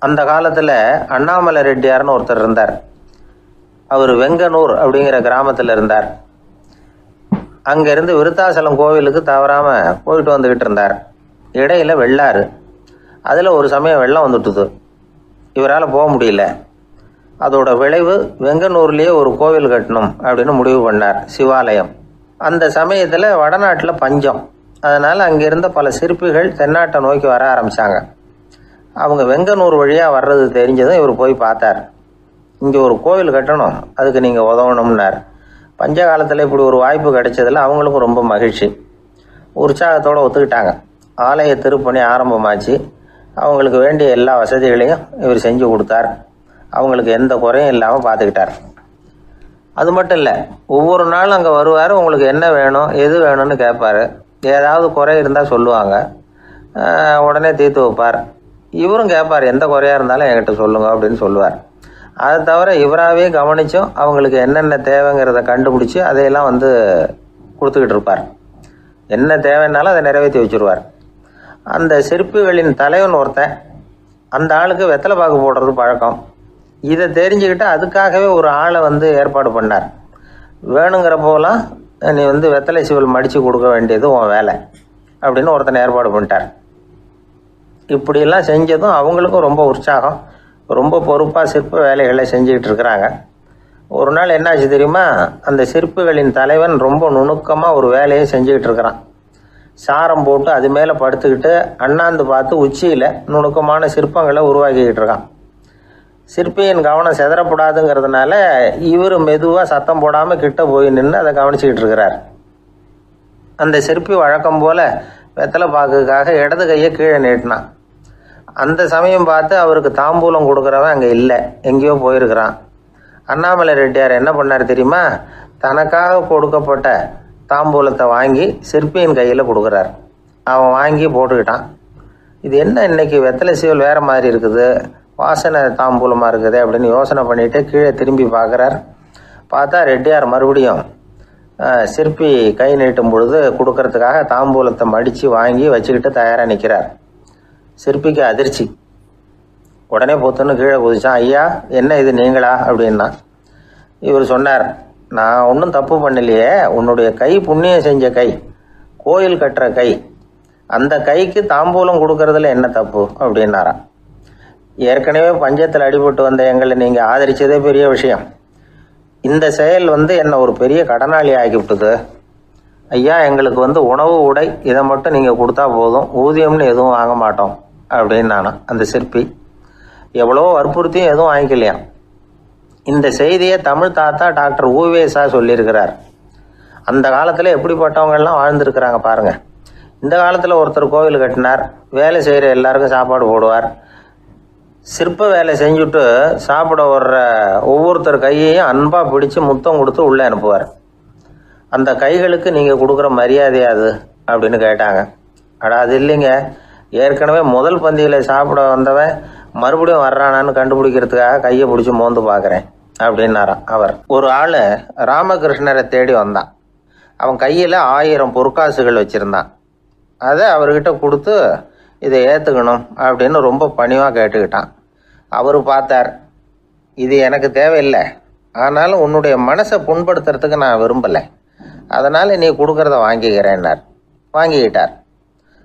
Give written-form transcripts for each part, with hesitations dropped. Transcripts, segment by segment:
அந்த காலத்தில் அண்ணாமலை ரெட்டியார்னு ஒருத்தர் இருந்தார். அவர் வெங்கனூர் அப்படிங்கிற கிராமத்தில் இருந்தார். அங்கேருந்து விருத்தாசலம் கோவிலுக்கு தவறாமல் போயிட்டு வந்துக்கிட்டு இருந்தார். இடையில வெள்ளாறு, அதில் ஒரு சமயம் வெள்ளம் வந்துட்டுது. இவரால் போக முடியல. அதோட விளைவு வெங்கனூர்லேயே ஒரு கோவில் கட்டணும் அப்படின்னு முடிவு பண்ணார், சிவாலயம். அந்த சமயத்தில் வடநாட்டில் பஞ்சம். அதனால் அங்கிருந்த பல சிற்பிகள் தென்னாட்டை நோக்கி வர ஆரம்பித்தாங்க. அவங்க வெங்கனூர் வழியாக வர்றது தெரிஞ்சதும் இவர் போய் பார்த்தார். இங்கே ஒரு கோவில் கட்டணும், அதுக்கு நீங்கள் உதவணும்னார். பஞ்ச காலத்தில் இப்படி ஒரு வாய்ப்பு கிடைச்சதில் அவங்களுக்கும் ரொம்ப மகிழ்ச்சி. உற்சாகத்தோடு ஒத்துக்கிட்டாங்க. ஆலய திருப்பணி ஆரம்பமாச்சு. அவங்களுக்கு வேண்டிய எல்லா வசதிகளையும் இவர் செஞ்சு கொடுத்தார். அவங்களுக்கு எந்த குறையும் இல்லாமல் பார்த்துக்கிட்டார். அது மட்டும் இல்லை, ஒவ்வொரு நாளும் அங்கே வருவார். உங்களுக்கு என்ன வேணும், எது வேணும்னு கேட்பார். ஏதாவது குறை இருந்தால் சொல்லுவாங்க, உடனே தீர்த்து வைப்பார். இவரும் கேட்பார், எந்த குறையாக இருந்தாலும் என்கிட்ட சொல்லுங்க அப்படின்னு சொல்லுவார். அதை தவிர இவராகவே கவனித்தும் அவங்களுக்கு என்னென்ன தேவைங்கிறத கண்டுபிடிச்சி அதையெல்லாம் கொடுத்துக்கிட்டு இருப்பார். என்ன தேவைன்னாலும் அதை நிறைவேற்றி வச்சுருவார். அந்த சிற்பிகளின் தலைவன் ஒருத்தன், அந்த ஆளுக்கு வெத்தலை பாக்கு போடுறது பழக்கம். இதை தெரிஞ்சுக்கிட்டு அதுக்காகவே ஒரு ஆளை ஏற்பாடு பண்ணார். வேணுங்கிறப்போலாம் நீ வெத்தலை சிவல் மடித்து கொடுக்க வேண்டியது உன் வேலை அப்படின்னு ஒருத்தனை ஏற்பாடு பண்ணிட்டார். இப்படியெல்லாம் செஞ்சதும் அவங்களுக்கும் ரொம்ப உற்சாகம். ரொம்ப பொறுப்பாக சிற்ப வேலைகளை செஞ்சுக்கிட்டு இருக்கிறாங்க. ஒரு நாள் என்னாச்சு தெரியுமா? அந்த சிற்பிகளின் தலைவன் ரொம்ப நுணுக்கமாக ஒரு வேலையை செஞ்சுக்கிட்டு இருக்கிறான். சாரம் போட்டு அது மேலே படுத்துக்கிட்டு அண்ணாந்து பார்த்து உச்சியில் நுணுக்கமான சிற்பங்களை உருவாக்கிக்கிட்டு இருக்கான். சிற்பியின் கவனம் செதறப்படாதுங்கிறதுனால இவர் மெதுவாக சத்தம் போடாமல் கிட்ட போய் நின்று அதை கவனிச்சிக்கிட்டு இருக்கிறார். அந்த சிற்பி வழக்கம் போல் வெத்தலை பாக்குக்காக இடது கையை கீழே நீட்டினான். அந்த சமயம் பார்த்து அவருக்கு தாம்பூலம் கொடுக்குறவன் அங்கே இல்லை, எங்கேயோ போயிருக்கிறான். அண்ணாமலை ரெட்டியார் என்ன பண்ணார் தெரியுமா? தனக்காக கொடுக்கப்பட்ட தாம்பூலத்தை வாங்கி சிற்பியின் கையில் கொடுக்குறார். அவன் வாங்கி போட்டுக்கிட்டான். இது என்ன இன்னைக்கு வெத்தலை சீவல் வேறு மாதிரி இருக்குது, வாசனை தாம்பூலமாக இருக்குது அப்படின்னு யோசனை பண்ணிவிட்டு கீழே திரும்பி பார்க்குறார். பார்த்தா ரெட்டியார் மறுபடியும் சிற்பி கை நீட்டும் பொழுது கொடுக்கறதுக்காக தாம்பூலத்தை மடித்து வாங்கி வச்சுக்கிட்டு தயாராக நிற்கிறார். சிற்பிக்கு அதிர்ச்சி. உடனே பொத்துன்னு கீழே குதிச்சான். ஐயா, என்ன இது நீங்களா அப்படின்னா. இவர் சொன்னார், நான் ஒன்றும் தப்பு பண்ணலையே, உன்னுடைய கை புண்ணியம் செஞ்ச கை, கோயில் கட்டுற கை, அந்த கைக்கு தாம்பூலம் கொடுக்கறதுல என்ன தப்பு அப்படின்னாராம். ஏற்கனவே பஞ்சத்தில் அடிபட்டு வந்த எங்களை நீங்கள் ஆதரித்ததே பெரிய விஷயம். இந்த செயல் என்னை ஒரு பெரிய கடனாளி ஆகிவிட்டுது. ஐயா, எங்களுக்கு உணவு உடை இதை மட்டும் நீங்கள் கொடுத்தா போதும், ஊதியம்னு எதுவும் வாங்க மாட்டோம் அப்படின்னு நானும். அந்த சிற்பி எவ்வளோ வற்புறுத்தியும் எதுவும் வாங்கிக்கலையாம். இந்த செய்தியை தமிழ் தாத்தா டாக்டர் ஊவேசா சொல்லியிருக்கிறார். அந்த காலத்தில் எப்படிப்பட்டவங்கெல்லாம் வாழ்ந்துருக்கிறாங்க பாருங்கள். இந்த காலத்தில் ஒருத்தர் கோவில் கட்டினார், வேலை செய்கிற எல்லாருக்கும் சாப்பாடு போடுவார். சிற்ப வேலை செஞ்சுட்டு சாப்பிட வர்ற ஒவ்வொருத்தர் கையையும் அன்பாக பிடிச்சி முத்தம் கொடுத்து உள்ளே அனுப்புவார். அந்த கைகளுக்கு நீங்கள் கொடுக்குற மரியாதையா அது அப்படின்னு கேட்டாங்க. அது இல்லைங்க, ஏற்கனவே முதல் பந்தியில் சாப்பிட வந்தவன் மறுபடியும் வர்றானான்னு கண்டுபிடிக்கிறதுக்காக கையை பிடிச்சி மோந்து பார்க்குறேன் அப்படின்னாராம் அவர். ஒரு ஆள் ராமகிருஷ்ணரை தேடி வந்தான். அவன் கையில் 1000 பொற்காசுகள் வச்சுருந்தான். அதை அவர்கிட்ட கொடுத்து இதை ஏற்றுக்கணும் அப்படின்னு ரொம்ப பணிவாக கேட்டுக்கிட்டான். அவர் பார்த்தார், இது எனக்கு தேவையில்லை, ஆனாலும் உன்னுடைய மனசை புண்படுத்துறதுக்கு நான் விரும்பலை, அதனால் நீ கொடுக்குறத வாங்கிக்கிறேன்னார். வாங்கிக்கிட்டார்.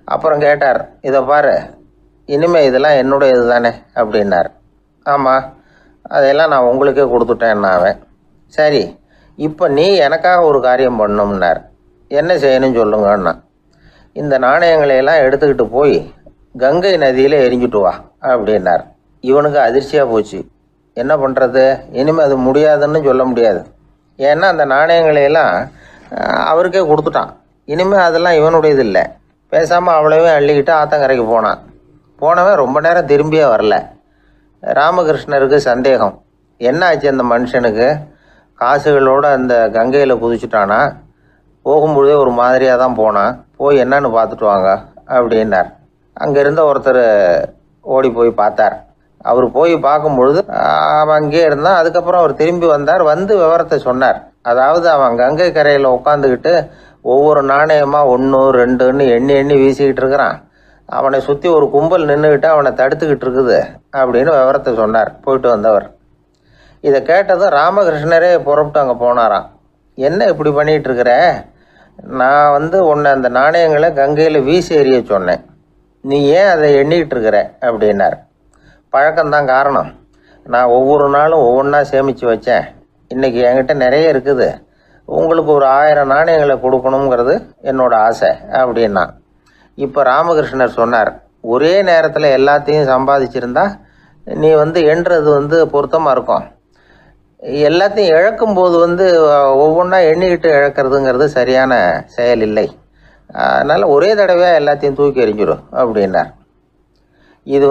அப்புறம் கேட்டார், இதை பாரு, இனிமேல் இதெல்லாம் என்னுடைய இது தானே அப்படின்னார். ஆமாம், அதையெல்லாம் நான் உங்களுக்கே கொடுத்துட்டேன்னா அவன். சரி, இப்போ நீ எனக்காக ஒரு காரியம் பண்ணணும்னார். என்ன செய்யணும்னு சொல்லுங்கன்னா, இந்த நாணயங்களையெல்லாம் எடுத்துக்கிட்டு போய் கங்கை நதியில் எரிஞ்சுட்டு வா அப்படின்னார். இவனுக்கு அதிர்ச்சியாக போச்சு. என்ன பண்ணுறது, இனிமேல் அது முடியாதுன்னு சொல்ல முடியாது. ஏன்னா அந்த நாணயங்களையெல்லாம் அவருக்கே கொடுத்துட்டான். இனிமேல் அதெல்லாம் இவனுடையது இல்லை. பேசாமல் அவ்வளவே அள்ளிக்கிட்டு ஆத்தங்கரைக்கு போனான். போனவன் ரொம்ப நேரம் திரும்பியே வரல. ராமகிருஷ்ணருக்கு சந்தேகம், என்ன ஆச்சு அந்த மனுஷனுக்கு, காசுகளோடு அந்த கங்கையில் குதிச்சுட்டானா, போகும்பொழுதே ஒரு மாதிரியாக தான் போனான், போய் என்னன்னு பார்த்துட்டு வாங்க அப்படின்னார். அங்கே இருந்த ஒருத்தர் ஓடி போய் பார்த்தார். அவர் போய் பார்க்கும்பொழுது அவன் அங்கேயே இருந்தான். அதுக்கப்புறம் அவர் திரும்பி வந்தார். விவரத்தை சொன்னார். அதாவது அவன் கங்கை கரையில் உட்காந்துக்கிட்டு ஒவ்வொரு நாணயமாக 1 2ன்னு எண்ணி வீசிக்கிட்டு இருக்கிறான். அவனை சுற்றி ஒரு கும்பல் நின்றுக்கிட்டு அவனை தடுத்துக்கிட்டு இருக்குது அப்படின்னு விவரத்தை சொன்னார் போயிட்டு வந்தவர். இதை கேட்டதும் ராமகிருஷ்ணரே புறப்பட்டு அங்கே போனாராம். என்ன இப்படி பண்ணிகிட்டு இருக்கிற? நான் உன்னை அந்த நாணயங்களை கங்கையில் வீசி எறிய சொன்னேன், நீ ஏன் அதை எண்ணிக்கிட்டு இருக்கிற அப்படின்னார். பழக்கம்தான் காரணம். நான் ஒவ்வொரு நாளும் ஒவ்வொன்றா சேமித்து வச்சேன். இன்றைக்கி என்கிட்ட நிறைய இருக்குது. உங்களுக்கு ஒரு 1000 நாணயங்களை கொடுக்கணுங்கிறது என்னோட ஆசை அப்படின்னா. இப்போ ராமகிருஷ்ணர் சொன்னார், ஒரே நேரத்தில் எல்லாத்தையும் சம்பாதிச்சிருந்தா நீ எண்ணுறது பொருத்தமாக இருக்கும். எல்லாத்தையும் இழக்கும்போது ஒவ்வொன்றா எண்ணிக்கிட்டு இழக்கிறதுங்கிறது சரியான செயல் இல்லை. அதனால் ஒரே தடவையாக எல்லாத்தையும் தூக்கி எறிஞ்சிடும் அப்படின்னார். இது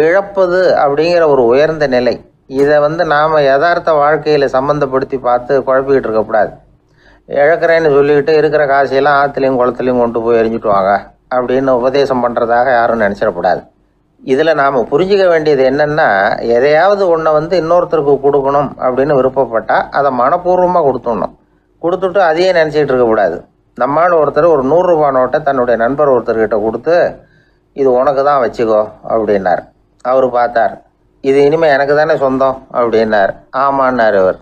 இழப்பது அப்படிங்கிற ஒரு உயர்ந்த நிலை. இதை நாம் யதார்த்த வாழ்க்கையில் சம்மந்தப்படுத்தி பார்த்து குழப்பிக்கிட்டு இருக்கக்கூடாது. இழக்கிறேன்னு சொல்லிக்கிட்டு இருக்கிற காசையெல்லாம் ஆற்றுலையும் குளத்துலையும் கொண்டு போய் எரிஞ்சிட்டு வாங்க அப்படின்னு உபதேசம் பண்ணுறதாக யாரும் நினச்சிடக்கூடாது. இதில் நாம் புரிஞ்சிக்க வேண்டியது என்னென்னா, எதையாவது ஒன்றை இன்னொருத்தருக்கு கொடுக்கணும் அப்படின்னு விருப்பப்பட்டால் அதை மனப்பூர்வமாக கொடுத்துடணும். கொடுத்துட்டு அதையே நினச்சிக்கிட்டு இருக்கக்கூடாது. நம்மால் ஒருத்தர் ஒரு 100 ரூபா நோட்டை தன்னுடைய நண்பர் ஒருத்தர்கிட்ட கொடுத்து, இது உனக்கு தான் வச்சுக்கோ அப்படின்னார். அவர் பார்த்தார், இது இனிமேல் எனக்கு தானே சொந்தம் அப்படின்னார். ஆமான்னார் அவர்.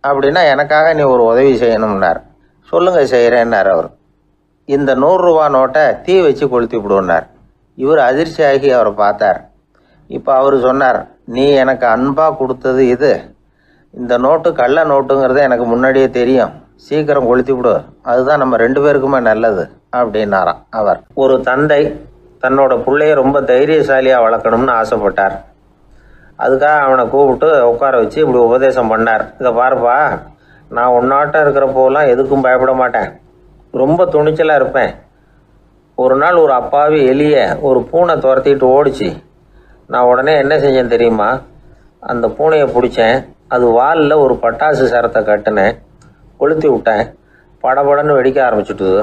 அப்படின்னா எனக்காக நீ ஒரு உதவி செய்யணும்னார். சொல்லுங்கள் செய்கிறேன்னார் அவர். இந்த 100 ரூபா நோட்டை தீ வச்சு கொளுத்தி விடுன்னார். இவர் அதிர்ச்சியாகி அவரை பார்த்தார். இப்போ அவர் சொன்னார், நீ எனக்கு அன்பாக கொடுத்தது இது. இந்த நோட்டு கள்ள நோட்டுங்கிறது எனக்கு முன்னாடியே தெரியும். சீக்கிரம் கொளுத்தி விடு, அதுதான் நம்ம 2 பேருக்குமே நல்லது அப்படின்னாராம் அவர். ஒரு தந்தை தன்னோட பிள்ளைய ரொம்ப தைரியசாலியாக வளர்க்கணும்னு ஆசைப்பட்டார். அதுக்காக அவனை கூப்பிட்டு உட்கார வச்சு இப்படி உபதேசம் பண்ணார். இதை பாருப்பா, நான் உன்னாட்டம் இருக்கிறப்போலாம் எதுக்கும் பயப்பட மாட்டேன், ரொம்ப துணிச்சலாக இருப்பேன். ஒரு நாள் ஒரு அப்பாவி எலிய ஒரு பூனை துரத்திட்டு ஓடிச்சு. நான் உடனே என்ன செஞ்சேன் தெரியுமா? அந்த பூனையை பிடிச்சேன், அது வாலில் ஒரு பட்டாசு சரத்தை கட்டினேன், கொளுத்தி விட்டேன். படபடன்னு வெடிக்க ஆரம்பிச்சுட்டுது.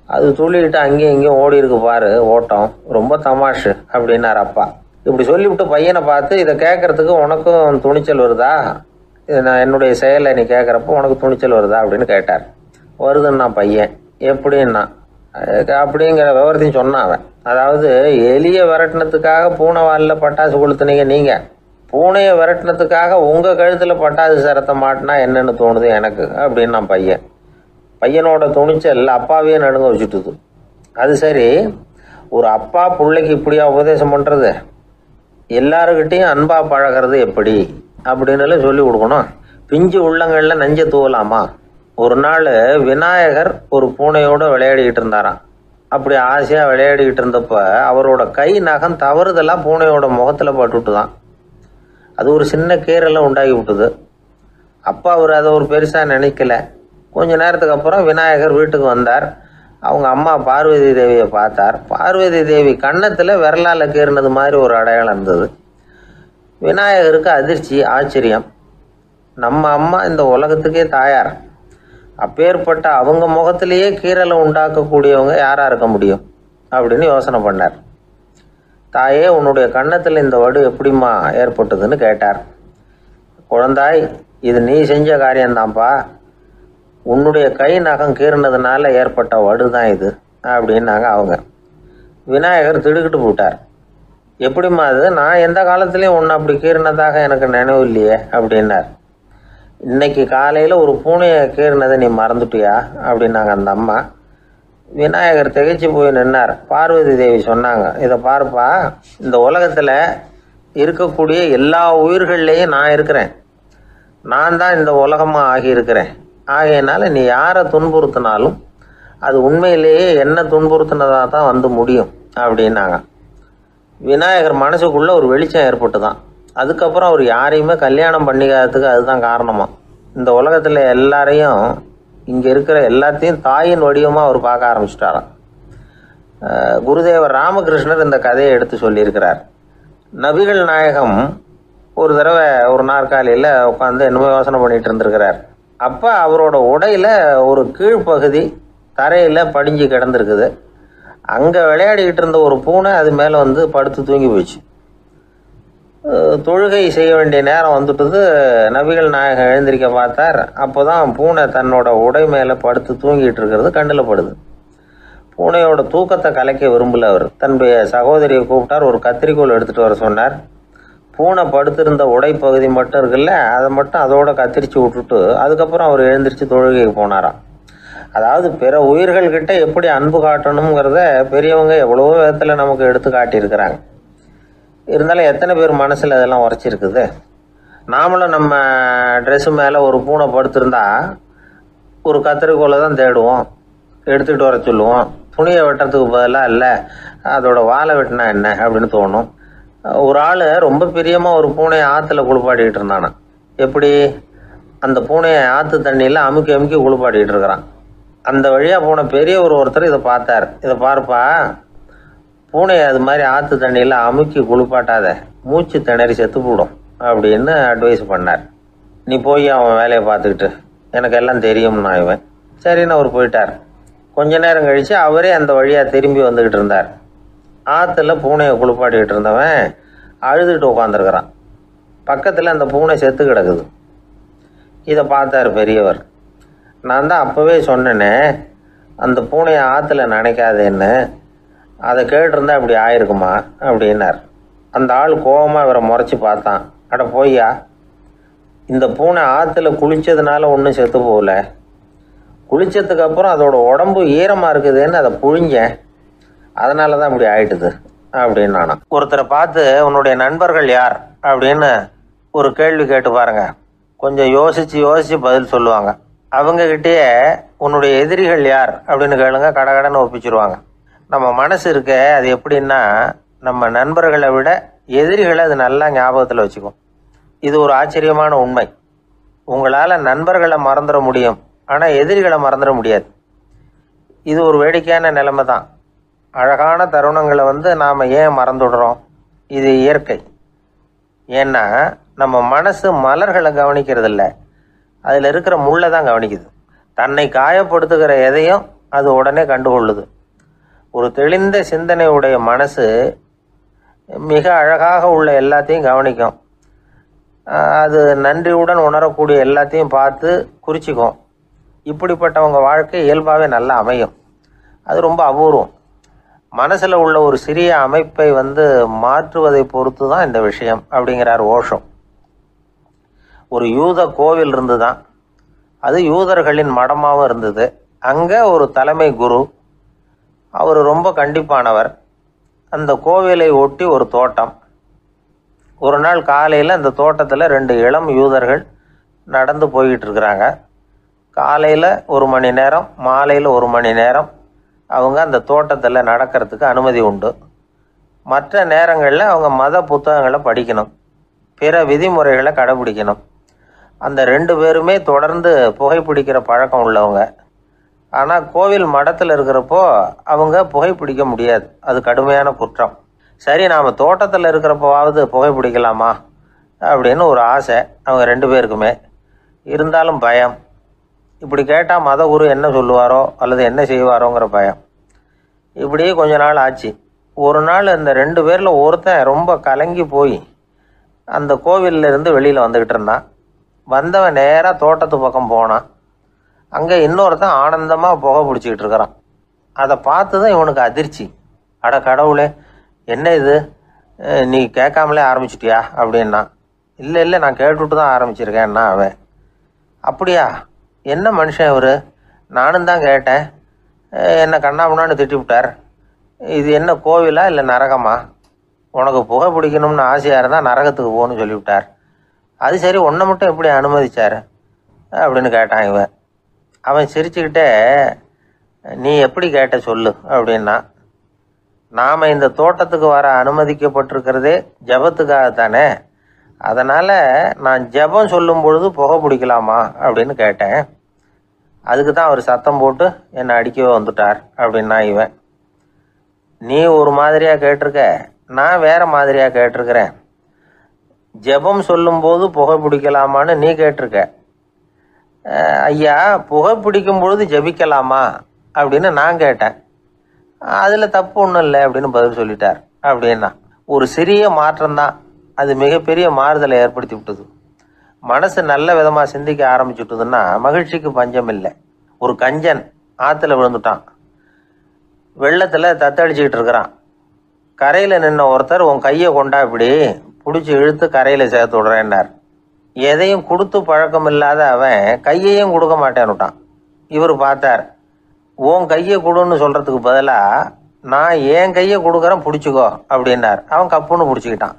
அது துள்ளிக்கிட்டு அங்கேயும் இங்கேயும் ஓடி இருக்கு பாரு ஓட்டம், ரொம்ப தமாஷு அப்படின்னார் அப்பா. இப்படி சொல்லிவிட்டு பையனை பார்த்து, இதை கேட்கறதுக்கு உனக்கும் துணிச்சல் வருதா? நான் என்னுடைய செயலை நீ கேட்குறப்போ உனக்கு துணிச்சல் வருதா அப்படின்னு கேட்டார். வருதுன்னா பையன். எப்படின்னா அப்படிங்கிற விவரத்தையும் சொன்னான் அவன். அதாவது எலியை விரட்டினத்துக்காக பூனை வாலில் பட்டாசு கொளுத்துனீங்க நீங்கள், பூனையை விரட்டினத்துக்காக உங்கள் கழுத்தில் பட்டாசு சரத்தை மாட்டினா என்னென்னு தோணுது எனக்கு அப்படின்னு நான் பையன். பையனோட துணிச்சல் அப்பாவையே நடுங்க வச்சுட்டுது. அது சரி, ஒரு அப்பா பிள்ளைக்கு இப்படியா உபதேசம் பண்ணுறது? எல்லாருக்கிட்டையும் அன்பாக பழகிறது எப்படி அப்படின்னு சொல்லி கொடுக்கணும். பிஞ்சு உள்ளங்களில் நஞ்சை தூவலாமா? ஒரு நாள் விநாயகர் ஒரு பூனையோடு விளையாடிக்கிட்டு இருந்தாராம். அப்படி ஆசையாக விளையாடிக்கிட்டு இருந்தப்ப அவரோட கை நகம் தவறுதெல்லாம் பூனையோட முகத்தில் பட்டுவிட்டு தான். அது ஒரு சின்ன கீரலை உண்டாகி விட்டுது. அப்பா அவர் அதை ஒரு பெருசாக நினைக்கல. கொஞ்ச நேரத்துக்கு அப்புறம் விநாயகர் வீட்டுக்கு வந்தார். அவங்க அம்மா பார்வதி தேவியை பார்த்தார். பார்வதி தேவி கன்னத்தில் விரலால் கீறினது மாதிரி ஒரு அடையாளம் இருந்தது. விநாயகருக்கு அதிர்ச்சி, ஆச்சரியம். நம்ம அம்மா இந்த உலகத்துக்கே தாயார், அப்பேற்பட்ட அவங்க முகத்திலேயே கீரலை உண்டாக்கக்கூடியவங்க யாராக இருக்க முடியும் அப்படின்னு யோசனை பண்ணார். தாயே, உன்னுடைய கன்னத்தில் இந்த வடு எப்படிம்மா ஏற்பட்டதுன்னு கேட்டார். குழந்தாய், இது நீ செஞ்ச காரியம்தான்ப்பா, உன்னுடைய கை நகம் கீறினதுனால ஏற்பட்ட வடு தான் இது அப்படின்னாங்க அவங்க. விநாயகர் திடுக்கிட்டு போட்டார். எப்படிம்மா அது? நான் எந்த காலத்துலேயும் ஒன்று அப்படி கீறினதாக எனக்கு நினைவு இல்லையே அப்படின்னார். இன்னைக்கு காலையில் ஒரு பூனையை கீறினதை நீ மறந்துட்டியா அப்படின்னாங்க அந்த அம்மா. விநாயகர் திகைச்சு போய் நின்னார். பார்வதி தேவி சொன்னாங்க, இதை பாருப்பா, இந்த உலகத்தில் இருக்கக்கூடிய எல்லா உயிர்கள்லேயும் நான் இருக்கிறேன். நான் தான் இந்த உலகமாக ஆகியிருக்கிறேன். ஆகையினால நீ யாரை துன்புறுத்தினாலும் அது உண்மையிலேயே என்ன துன்புறுத்தினதாக தான் முடியும் அப்படின்னாங்க. விநாயகர் மனசுக்குள்ளே ஒரு வெளிச்சம் ஏற்பட்டு தான். அதுக்கப்புறம் அவர் யாரையுமே கல்யாணம் பண்ணிக்காததுக்கு அதுதான் காரணமாக. இந்த உலகத்தில் எல்லாரையும், இங்கே இருக்கிற எல்லாத்தையும் தாயின் வடிவமாக அவர் பார்க்க ஆரம்பிச்சிட்டாராம். குருதேவர் ராமகிருஷ்ணர் இந்த கதையை எடுத்து சொல்லியிருக்கிறார். நபிகள் நாயகம் ஒரு தடவை ஒரு நாற்காலியில் உட்காந்து என்னமோ யோசனை பண்ணிகிட்டு இருந்திருக்கிறார். அப்போ அவரோட உடையில் ஒரு கீழ்ப்பகுதி தரையில் படிஞ்சு கிடந்திருக்குது. அங்கே விளையாடிக்கிட்டு இருந்த ஒரு பூனை அது மேலே படுத்து தூங்கி போயிடுச்சு. தொழுகை செய்ய வேண்டிய நேரம் வந்துட்டது. நபிகள் நாயகம் எழுந்திருக்க பார்த்தார். அப்போ தான் பூனை தன்னோட உடை மேலே படுத்து தூங்கிட்டு இருக்கிறது கண்ணில் படுது. பூனையோட தூக்கத்தை கலைக்க விரும்பல. அவர் தன்னுடைய சகோதரியை கூப்பிட்டார். ஒரு கத்திரிக்கோல் எடுத்துகிட்டு வர சொன்னார். பூனை படுத்திருந்த உடைப்பகுதி மட்டும் இருக்குல்ல, அதை மட்டும் அதோட கத்திரிச்சு விட்டுட்டு அதுக்கப்புறம் அவர் எழுந்திரிச்சு தொழுகைக்கு போனாராம். அதாவது பிற உயிர்கள்கிட்ட எப்படி அன்பு காட்டணுங்கிறத பெரியவங்க எவ்வளவோ விதத்தில் நமக்கு எடுத்து காட்டியிருக்கிறாங்க. இருந்தாலும் எத்தனை பேர் மனசில் அதெல்லாம் உரைச்சிருக்குது. நாமளும் நம்ம ட்ரெஸ்ஸு மேலே ஒரு பூனை படுத்திருந்தா ஒரு கத்திரிக்கோலை தான் தேடுவோம், எடுத்துகிட்டு வர சொல்லுவோம். துணியை வெட்டுறதுக்கு பதிலாக இல்லை அதோட வாழை வெட்டினா என்ன அப்படின்னு தோணும். ஒரு ஆள் ரொம்ப பிரியமாக ஒரு பூனையை ஆற்றுல குளிப்பாட்டிக்கிட்டு இருந்தானா. எப்படி? அந்த பூனையை ஆற்று தண்ணியில் அமுக்கி அமுக்கி குளிப்பாட்டிக்கிட்டு இருக்கிறான். அந்த வழியாக போன பெரிய ஒருத்தர் இதை பார்த்தார். இதை பார்ப்பா, பூனையை அது மாதிரி ஆற்று தண்ணியில் அமுக்கி குளிப்பாட்டாத, மூச்சு திணறி செத்து போடும் அப்படின்னு அட்வைஸ் பண்ணார். நீ போய் அவன் வேலையை பார்த்துக்கிட்டு, எனக்கு எல்லாம் தெரியும்னா இவன். சரின்னு அவர் போயிட்டார். கொஞ்ச நேரம் கழித்து அவரே அந்த வழியாக திரும்பி வந்துக்கிட்டு இருந்தார். ஆற்றுல பூனையை குளிப்பாட்டிக்கிட்டு இருந்தவன் அழுதுகிட்டு உட்காந்துருக்கிறான். பக்கத்தில் அந்த பூனை செத்து கிடக்குது. இதை பார்த்தார் பெரியவர். நான் தான் அப்போவே சொன்னேனே அந்த பூனையை ஆற்றுல நினைக்காதேன்னு, அதை கேட்டிருந்தா இப்படி ஆயிருக்குமா அப்படின்னார். அந்த ஆள் கோபமாக இவரை முறைச்சி பார்த்தான். அட போய்யா, இந்த பூனை ஆற்றுல குளித்ததுனால ஒன்றும் செத்து போகல, குளித்ததுக்கு அப்புறம் அதோட உடம்பு ஈரமாக இருக்குதுன்னு அதை புழிஞ்சேன், அதனால தான் இப்படி ஆயிட்டுது அப்படின்னு நானா. ஒருத்தரை பார்த்து உன்னுடைய நண்பர்கள் யார் அப்படின்னு ஒரு கேள்வி கேட்டு பாருங்க. கொஞ்சம் யோசித்து பதில் சொல்லுவாங்க. அவங்கக்கிட்டேயே உன்னுடைய எதிரிகள் யார் அப்படின்னு கேளுங்க, கடகடன்னு ஒப்பிச்சிருவாங்க. நம்ம மனசு இருக்க அது எப்படின்னா, நம்ம நண்பர்களை விட எதிரிகளை அது நல்லா ஞாபகத்தில் வச்சுக்கும். இது ஒரு ஆச்சரியமான உண்மை. உங்களால் நண்பர்களை மறந்துட முடியும், ஆனால் எதிரிகளை மறந்துட முடியாது. இது ஒரு வேடிக்கையான நிலைமை தான். அழகான தருணங்களை நாம் ஏன் மறந்துடுறோம்? இது இயற்கை. ஏன்னா நம்ம மனசு மலர்களை கவனிக்கிறது இல்லை, அதில் இருக்கிற முள்ளை தான் கவனிக்குது. தன்னை காயப்படுத்துகிற எதையும் அது உடனே கண்டுகொள்ளுது. ஒரு தெளிந்த சிந்தனை உடைய மனசு மிக அழகாக உள்ள எல்லாத்தையும் கவனிக்கும். அது நன்றியுடன் உணரக்கூடிய எல்லாத்தையும் பார்த்து குறிச்சிக்கும். இப்படிப்பட்டவங்க வாழ்க்கை இயல்பாகவே நல்லா அமையும். அது ரொம்ப அபூர்வம். மனசில் உள்ள ஒரு சிறிய அமைப்பை மாற்றுவதை பொறுத்து தான் இந்த விஷயம் அப்படிங்கிறார் ஓஷோ. ஒரு யூத கோவில் இருந்து தான், அது யூதர்களின் மடமாகவும் இருந்தது. அங்கே ஒரு தலைமை குரு, அவர் ரொம்ப கண்டிப்பானவர். அந்த கோவிலை ஒட்டி ஒரு தோட்டம். ஒரு நாள் காலையில் அந்த தோட்டத்தில் 2 இளம் யூதர்கள் நடந்து போய்கிட்டு இருக்கிறாங்க. காலையில் 1 மணி நேரம், மாலையில் 1 மணி நேரம் அவங்க அந்த தோட்டத்தில் நடக்கிறதுக்கு அனுமதி உண்டு. மற்ற நேரங்களில் அவங்க மத புத்தகங்களை படிக்கணும், பிற விதிமுறைகளை கடைபிடிக்கணும். அந்த 2 பேருமே தொடர்ந்து புகைப்பிடிக்கிற பழக்கம் உள்ளவங்க. ஆனால் கோவில் மடத்தில் இருக்கிறப்போ அவங்க புகைப்பிடிக்க முடியாது, அது கடுமையான குற்றம். சரி, நாம் தோட்டத்தில் இருக்கிறப்போவாவது புகைப்பிடிக்கலாமா அப்படின்னு ஒரு ஆசை அவங்க 2 பேருக்குமே. இருந்தாலும் பயம். இப்படி கேட்டால் மதகுரு என்ன சொல்லுவாரோ அல்லது என்ன செய்வாரோங்கிற பயம். இப்படியே கொஞ்ச நாள் ஆச்சு. ஒரு நாள் இந்த 2 பேரில் ஒருத்தன் ரொம்ப கலங்கி போய் அந்த கோவிலிருந்து வெளியில் வந்துக்கிட்டு இருந்தான். வந்தவன் நேராக தோட்டத்து பக்கம் போனான். அங்கே இன்னொருத்தன் ஆனந்தமாக புகை பிடிச்சிக்கிட்டு இருக்கிறான். அதை பார்த்து தான் இவனுக்கு அதிர்ச்சி. அட கடவுளே, என்ன இது, நீ கேட்காமலே ஆரம்பிச்சிட்டியா அப்படின்னா. இல்லை நான் கேட்டுவிட்டு தான் ஆரம்பிச்சிருக்கேன்னா அவன். அப்படியா, என்ன மனுஷன் இவர், நானும் தான் கேட்டேன், என்னை கண்ணாமுன்னான்னு திட்டிவிட்டார். இது என்ன கோவிலா இல்லை நரகமா? உனக்கு புகை பிடிக்கணும்னு ஆசையாக இருந்தால் நரகத்துக்கு போகணும்னு சொல்லிவிட்டார். அது சரி, உன்னை மட்டும் எப்படி அனுமதிச்சார் அப்படின்னு கேட்டான் இவன். அவன் சிரிச்சுக்கிட்டே, நீ எப்படி கேட்ட சொல்லு அப்படின்னா. நாம் இந்த தோட்டத்துக்கு வர அனுமதிக்கப்பட்டிருக்கிறதே ஜபத்துக்காகத்தானே, அதனால் நான் ஜபம் சொல்லும் பொழுது புகை பிடிக்கலாமா அப்படின்னு கேட்டேன். அதுக்கு தான் அவர் சத்தம் போட்டு என்னை அடிக்கவே வந்துட்டார் அப்படின்னா இவன். நீ ஒரு மாதிரியாக கேட்டிருக்க, நான் வேறு மாதிரியாக கேட்டிருக்கிறேன். ஜெபம் சொல்லும்போது புகை பிடிக்கலாமான்னு நீ கேட்டிருக்க. ஐயா, புகை பிடிக்கும் பொழுது ஜபிக்கலாமா அப்படின்னு நான் கேட்டேன். அதில் தப்பு ஒன்றும் இல்லை அப்படின்னு பதில் சொல்லிட்டார் அப்படின்னா. ஒரு சிறிய மாற்றம்தான் அது மிகப்பெரிய மாறுதலை ஏற்படுத்தி விட்டது. மனசு நல்ல விதமாக சிந்திக்க ஆரம்பிச்சுட்டுதுன்னா மகிழ்ச்சிக்கு பஞ்சம் இல்லை. ஒரு கஞ்சன் ஆற்றுல விழுந்துட்டான். வெள்ளத்தில் தத்தளிச்சுக்கிட்டு இருக்கிறான். கரையில் நின்ன ஒருத்தர் உன் கையை கொண்டா இப்படி பிடிச்சி இழுத்து கரையில் சேர்த்து விடுறேன்னார். எதையும் கொடுத்து பழக்கம் இல்லாத அவன் கையையும் கொடுக்க மாட்டேன்னுட்டான். இவர் பார்த்தார். உன் கையை கொடுன்னு சொல்கிறதுக்கு பதிலாக நான் என் கையை கொடுக்குறேன் பிடிச்சிக்கோ அப்படின்னார். அவன் கப்புன்னு பிடிச்சிக்கிட்டான்,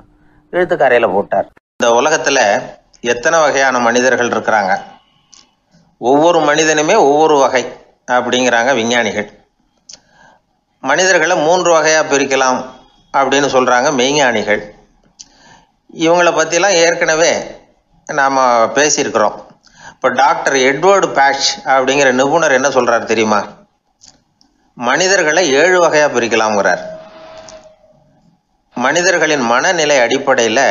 இழுத்து கரையில் போட்டார். இந்த உலகத்தில் எத்தனை வகையான மனிதர்கள் இருக்கிறாங்க, ஒவ்வொரு மனிதனுமே ஒவ்வொரு வகை அப்படிங்கிறாங்க விஞ்ஞானிகள். மனிதர்களை 3 வகையாக பிரிக்கலாம் அப்படின்னு சொல்கிறாங்க மெய்ஞானிகள். இவங்களை பற்றிலாம் ஏற்கனவே நாம் பேசியிருக்கிறோம். இப்போ டாக்டர் எட்வர்டு பேட்ச் அப்படிங்கிற நிபுணர் என்ன சொல்கிறார் தெரியுமா? மனிதர்களை 7 வகையாக பிரிக்கலாம்ங்கிறார். மனிதர்களின் மனநிலை அடிப்படையில்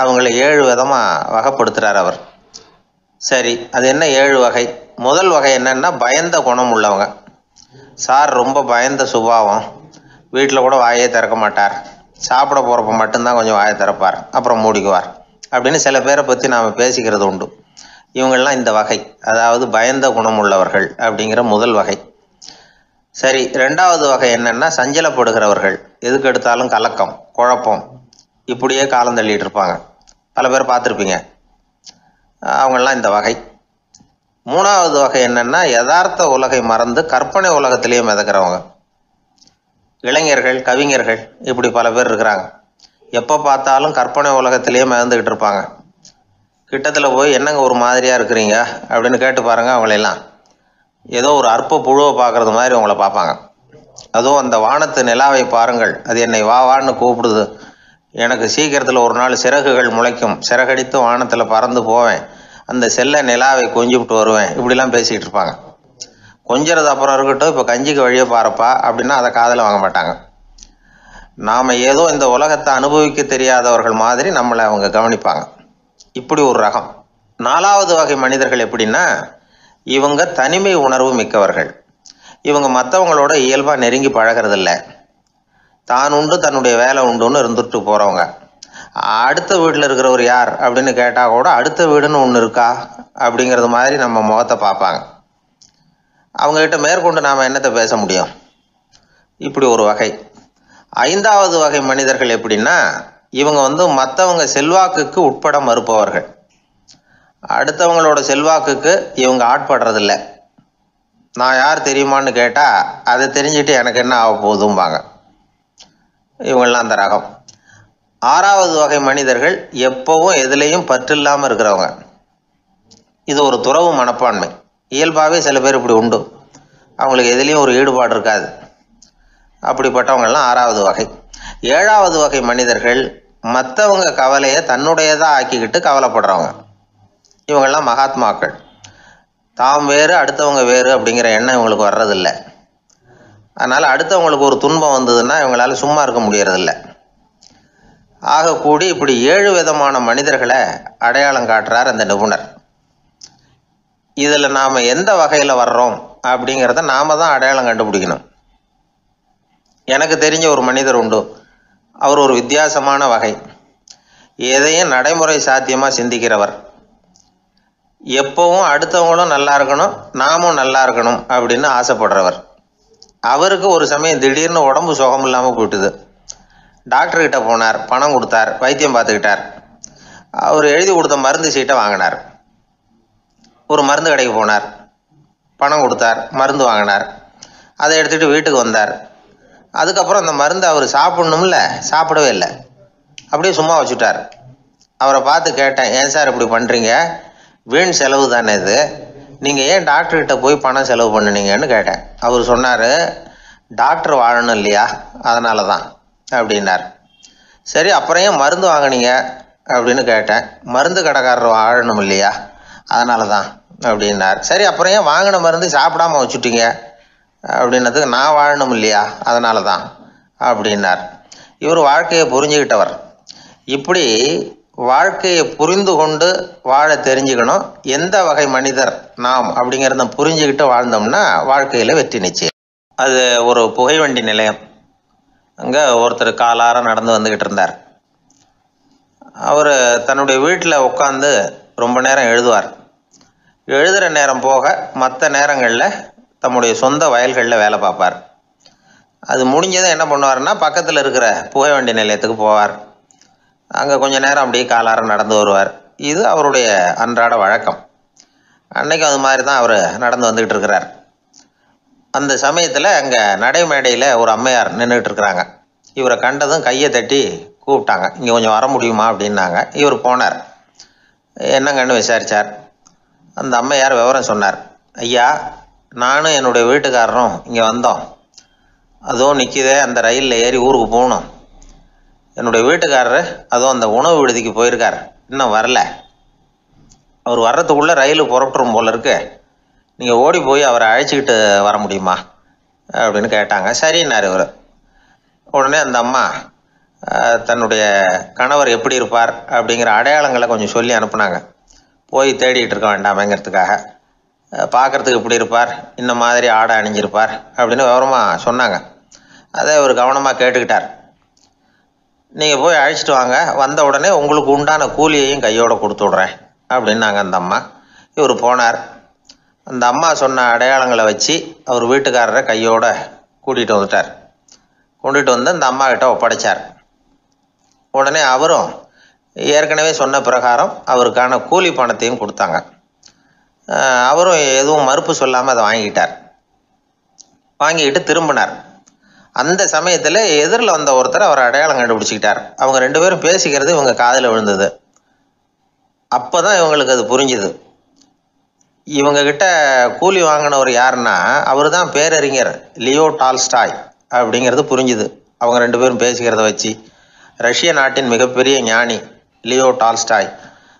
அவங்கள 7 விதமாக வகைப்படுத்துகிறார் அவர். சரி, அது என்ன 7 வகை? முதல் வகை என்னன்னா பயந்த குணம் உள்ளவங்க. சார் ரொம்ப பயந்த சுபாவம், வீட்டில் கூட வாயே திறக்க மாட்டார், சாப்பிட போகிறப்ப மட்டும்தான் கொஞ்சம் வாயை திறப்பார், அப்புறம் மூடிக்குவார் அப்படின்னு சில பேரை பற்றி நாம் பேசிக்கிறது உண்டு. இவங்கெல்லாம் இந்த வகை, அதாவது பயந்த குணம் உள்ளவர்கள் அப்படிங்கிற முதல் வகை. சரி, 2வது வகை என்னன்னா சஞ்சலப்படுகிறவர்கள், எதுக்கு எடுத்தாலும் கலக்கம் குழப்பம், இப்படியே காலம் தள்ளிட்டு இருப்பாங்க. பல பேர் பார்த்துருப்பீங்க. அவங்கெல்லாம் இந்த வகை. 3வது வகை என்னன்னா யதார்த்த உலகை மறந்து கற்பனை உலகத்திலேயே மிதக்கிறவங்க. இளைஞர்கள், கவிஞர்கள், இப்படி பல பேர் இருக்கிறாங்க. எப்போ பார்த்தாலும் கற்பனை உலகத்திலேயே மிதந்துக்கிட்டு இருப்பாங்க. கிட்டத்தில் போய் என்னங்க ஒரு மாதிரியாக இருக்கிறீங்க அப்படின்னு கேட்டு பாருங்க, அவங்களெல்லாம் ஏதோ ஒரு அற்ப புழுவை பார்க்குறது மாதிரி அவங்கள பார்ப்பாங்க. அதுவும் அந்த வானத்து நிலாவை பாருங்கள், அது என்னை வா வான்னு கூப்பிடுது, எனக்கு சீக்கிரத்தில் ஒரு நாள் சிறகுகள் முளைக்கும், சிறகடித்து வானத்தில் பறந்து போவேன், அந்த செல்ல நிலாவை கொஞ்சிவிட்டு வருவேன், இப்படிலாம் பேசிகிட்டு இருப்பாங்க. கொஞ்சிறது அப்புறம் இருக்கட்டும், இப்போ கஞ்சிக்கு வழியே பாருப்பா அப்படின்னா அதை காதில் வாங்க மாட்டாங்க. நாம் ஏதோ இந்த உலகத்தை அனுபவிக்க தெரியாதவர்கள் மாதிரி நம்மளை அவங்க கவனிப்பாங்க. இப்படி ஒரு ரகம். 4வது வகை மனிதர்கள் எப்படின்னா இவங்க தனிமை உணர்வு மிக்கவர்கள். இவங்க மற்றவங்களோட இயல்பாக நெருங்கி பழகிறதில்ல, தான் உண்டு தன்னுடைய வேலை உண்டுன்னு இருந்துட்டு போகிறவங்க. அடுத்த வீட்டில் இருக்கிறவர் யார் அப்படின்னு கேட்டால் கூட அடுத்த வீடுன்னு ஒன்று இருக்கா அப்படிங்கிறது மாதிரி நம்ம முகத்தை பார்ப்பாங்க. அவங்ககிட்ட மேற்கொண்டு நாம் என்னத்தை பேச முடியும்? இப்படி ஒரு வகை. 5வது வகை மனிதர்கள் எப்படின்னா இவங்க மற்றவங்க செல்வாக்குக்கு உட்பட மறுப்பவர்கள். அடுத்தவங்களோட செல்வாக்குக்கு இவங்க ஆட்படுறதில்ல. நான் யார் தெரியுமான்னு கேட்டால் அதை தெரிஞ்சுட்டு எனக்கு என்ன ஆக போகுதும்பாங்க. இவங்கெல்லாம் அந்த ரகம். 6வது வகை மனிதர்கள் எப்பவும் எதுலேயும் பற்றில்லாமல் இருக்கிறவங்க. இது ஒரு துறவு மனப்பான்மை. இயல்பாகவே சில பேர் இப்படி உண்டு, அவங்களுக்கு எதுலேயும் ஒரு ஈடுபாடு இருக்காது. அப்படிப்பட்டவங்கெல்லாம் 6வது வகை. 7வது வகை மனிதர்கள் மற்றவங்க கவலையை தன்னுடையதாக ஆக்கிக்கிட்டு கவலைப்படுறவங்க. இவங்கெல்லாம் மகாத்மாக்கள். தாம் வேறு அடுத்தவங்க வேறு அப்படிங்கிற எண்ணம் இவங்களுக்கு வர்றதில்லை. அதனால் அடுத்தவங்களுக்கு ஒரு துன்பம் வந்ததுன்னா இவங்களால சும்மா இருக்க முடியறதில்ல. ஆக கூடி இப்படி 7 விதமான மனிதர்களை அடையாளம் காட்டுறார் அந்த நிபுணர். இதில் நாம் எந்த வகையில் வர்றோம் அப்படிங்கிறத நாம் தான் அடையாளம் கண்டுபிடிக்கணும். எனக்கு தெரிஞ்ச ஒரு மனிதர் உண்டு. அவர் ஒரு வித்தியாசமான வகை. எதையும் நடைமுறை சாத்தியமாக சிந்திக்கிறவர். எப்பவும் அடுத்தவங்களும் நல்லா இருக்கணும், நாமும் நல்லா இருக்கணும் அப்படின்னு ஆசைப்படுறவர். அவருக்கு ஒரு சமயம் திடீர்னு உடம்பு சுகம் இல்லாமல் போயிட்டுது. டாக்டர்கிட்ட போனார், பணம் கொடுத்தார், வைத்தியம் பார்த்துக்கிட்டார். அவர் எழுதி கொடுத்த மருந்து சீட்டை வாங்கினார். ஒரு மருந்து கடைக்கு போனார், பணம் கொடுத்தார், மருந்து வாங்கினார். அதை எடுத்துகிட்டு வீட்டுக்கு வந்தார். அதுக்கப்புறம் அந்த மருந்து அவர் சாப்பிடணும்ல, சாப்பிடவே இல்லை, அப்படியே சும்மா வச்சுட்டார். அவரை பார்த்து கேட்டேன், ஏன் சார் இப்படி பண்ணுறீங்க, வீண் செலவு தானே இது, நீங்கள் ஏன் டாக்டர்கிட்ட போய் பணம் செலவு பண்ணினீங்கன்னு கேட்டேன். அவர் சொன்னார், டாக்டர் வாழணும் இல்லையா, அதனால தான் அப்படின்னார். சரி, அப்புறம் ஏன் மருந்து வாங்கினீங்க அப்படின்னு கேட்டேன். மருந்து கடைக்காரர் வாழணும் இல்லையா, அதனால தான் அப்படின்னார். சரி, அப்புறம் ஏன் வாங்கின மருந்து சாப்பிடாம வச்சுட்டீங்க அப்படின்னதுக்கு, நான் வாழணும் இல்லையா அதனால தான் அப்படின்னார். இவர் வாழ்க்கையை புரிஞ்சுக்கிட்டவர். இப்படி வாழ்க்கையை புரிந்து கொண்டு வாழ தெரிஞ்சுக்கணும். எந்த வகை மனிதர் நாம் அப்படிங்கிறத புரிஞ்சுக்கிட்டு வாழ்ந்தோம்னா வாழ்க்கையில் வெற்றி நிச்சயம். அது ஒரு புகைவண்டி நிலையம். அங்கே ஒருத்தர் காலார நடந்து வந்துக்கிட்டு இருந்தார். அவர் தன்னுடைய வீட்டில் உட்காந்து ரொம்ப நேரம் எழுதுவார். எழுதுகிற நேரம் போக மற்ற நேரங்களில் தம்முடைய சொந்த வயல்களில் வேலை பார்ப்பார். அது முடிஞ்சதும் என்ன பண்ணுவார்னா பக்கத்தில் இருக்கிற புகை வண்டி நிலையத்துக்கு போவார். அங்கே கொஞ்சம் நேரம் அப்படியே காலார நடந்து வருவார். இது அவருடைய அன்றாட வழக்கம். அன்னைக்கு அது மாதிரி தான் அவர் நடந்து வந்துக்கிட்டு இருக்கிறார். அந்த சமயத்தில் அங்கே நடைமேடையில் ஒரு அம்மையார் நின்றுட்டு இருக்கிறாங்க. இவரை கண்டதும் கையை தட்டி கூப்பிட்டாங்க. இங்கே கொஞ்சம் வர முடியுமா அப்படின்னாங்க. இவர் போனார். என்னங்கன்னு விசாரித்தார். அந்த அம்மையார் விவரம் சொன்னார். ஐயா, நானும் என்னுடைய வீட்டுக்காரரும் இங்கே வந்தோம். அதுவும் நிற்கிதே, அந்த ரயிலில் ஏறி ஊருக்கு போகணும். என்னுடைய வீட்டுக்காரரு அதுவும் அந்த உணவு விடுதிக்கு போயிருக்கார், இன்னும் வரல. அவர் வர்றதுக்குள்ளே ரயில் புறப்பட்டுரும் போல இருக்கு. நீங்கள் ஓடி போய் அவரை அழைச்சிக்கிட்டு வர முடியுமா அப்படின்னு கேட்டாங்க. சரின்னார் இவர். உடனே அந்த அம்மா தன்னுடைய கணவர் எப்படி இருப்பார் அப்படிங்கிற அடையாளங்களை கொஞ்சம் சொல்லி அனுப்புனாங்க. போய் தேடிட்டு இருக்க வேண்டாமேங்கிறதுக்காக. பார்க்குறதுக்கு எப்படி இருப்பார், இந்த மாதிரி ஆடை அணிஞ்சிருப்பார் அப்படின்னு விவரமாக சொன்னாங்க. அதை இவர் கவனமாக கேட்டுக்கிட்டார். நீங்கள் போய் அழைச்சிட்டு வாங்க, வந்த உடனே உங்களுக்கு உண்டான கூலியையும் கையோடு கொடுத்து விட்றேன் அப்படின்னாங்க அந்த அம்மா. இவர் போனார். அந்த அம்மா சொன்ன அடையாளங்களை வச்சு அவர் வீட்டுக்காரரை கையோடு கூட்டிகிட்டு வந்துட்டார். கொண்டுட்டு வந்து அந்த அம்மா கிட்ட ஒப்படைச்சார். உடனே அவரும் ஏற்கனவே சொன்ன பிரகாரம் அவருக்கான கூலி பணத்தையும் கொடுத்தாங்க. அவரும் எதுவும் மறுப்பு சொல்லாமல் அதை வாங்கிக்கிட்டார். வாங்கிக்கிட்டு திரும்பினார். அந்த சமயத்தில் எதிரில் வந்த ஒருத்தர் அவர் அடையாளம் கண்டுபிடிச்சிக்கிட்டார். அவங்க ரெண்டு பேரும் பேசிக்கிறது இவங்க காதில் விழுந்தது. அப்போ தான் இவங்களுக்கு அது புரிஞ்சுது. இவங்கக்கிட்ட கூலி வாங்கினவர் யாருன்னா அவர் தான் பேரறிஞர் லியோ டால்ஸ்டாய் அப்படிங்கிறது புரிஞ்சுது அவங்க ரெண்டு பேரும் பேசிக்கிறத வச்சு. ரஷ்ய நாட்டின் மிகப்பெரிய ஞானி லியோ டால்ஸ்டாய்,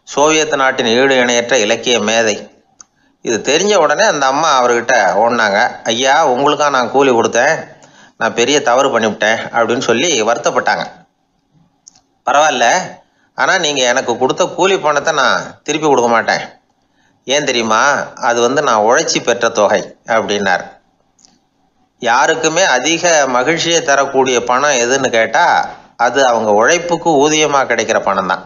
சோவியத் நாட்டின் ஈடு இணையற்ற இலக்கிய மேதை. இது தெரிஞ்ச உடனே அந்த அம்மா அவர்கிட்ட ஓடினாங்க. ஐயா, உங்களுக்காக நான் கூலி கொடுத்தேன், நான் பெரிய தவறு பண்ணிவிட்டேன் அப்படின்னு சொல்லி வருத்தப்பட்டாங்க. பரவாயில்ல, ஆனால் நீங்கள் எனக்கு கொடுத்த கூலி பணத்தை நான் திருப்பி கொடுக்க மாட்டேன். ஏன் தெரியுமா, அது நான் உழைச்சி பெற்ற தொகை அப்படின்னார். யாருக்குமே அதிக மகிழ்ச்சியை தரக்கூடிய பணம் எதுன்னு கேட்டால் அது அவங்க உழைப்புக்கு ஊதியமாக கிடைக்கிற பணம் தான்.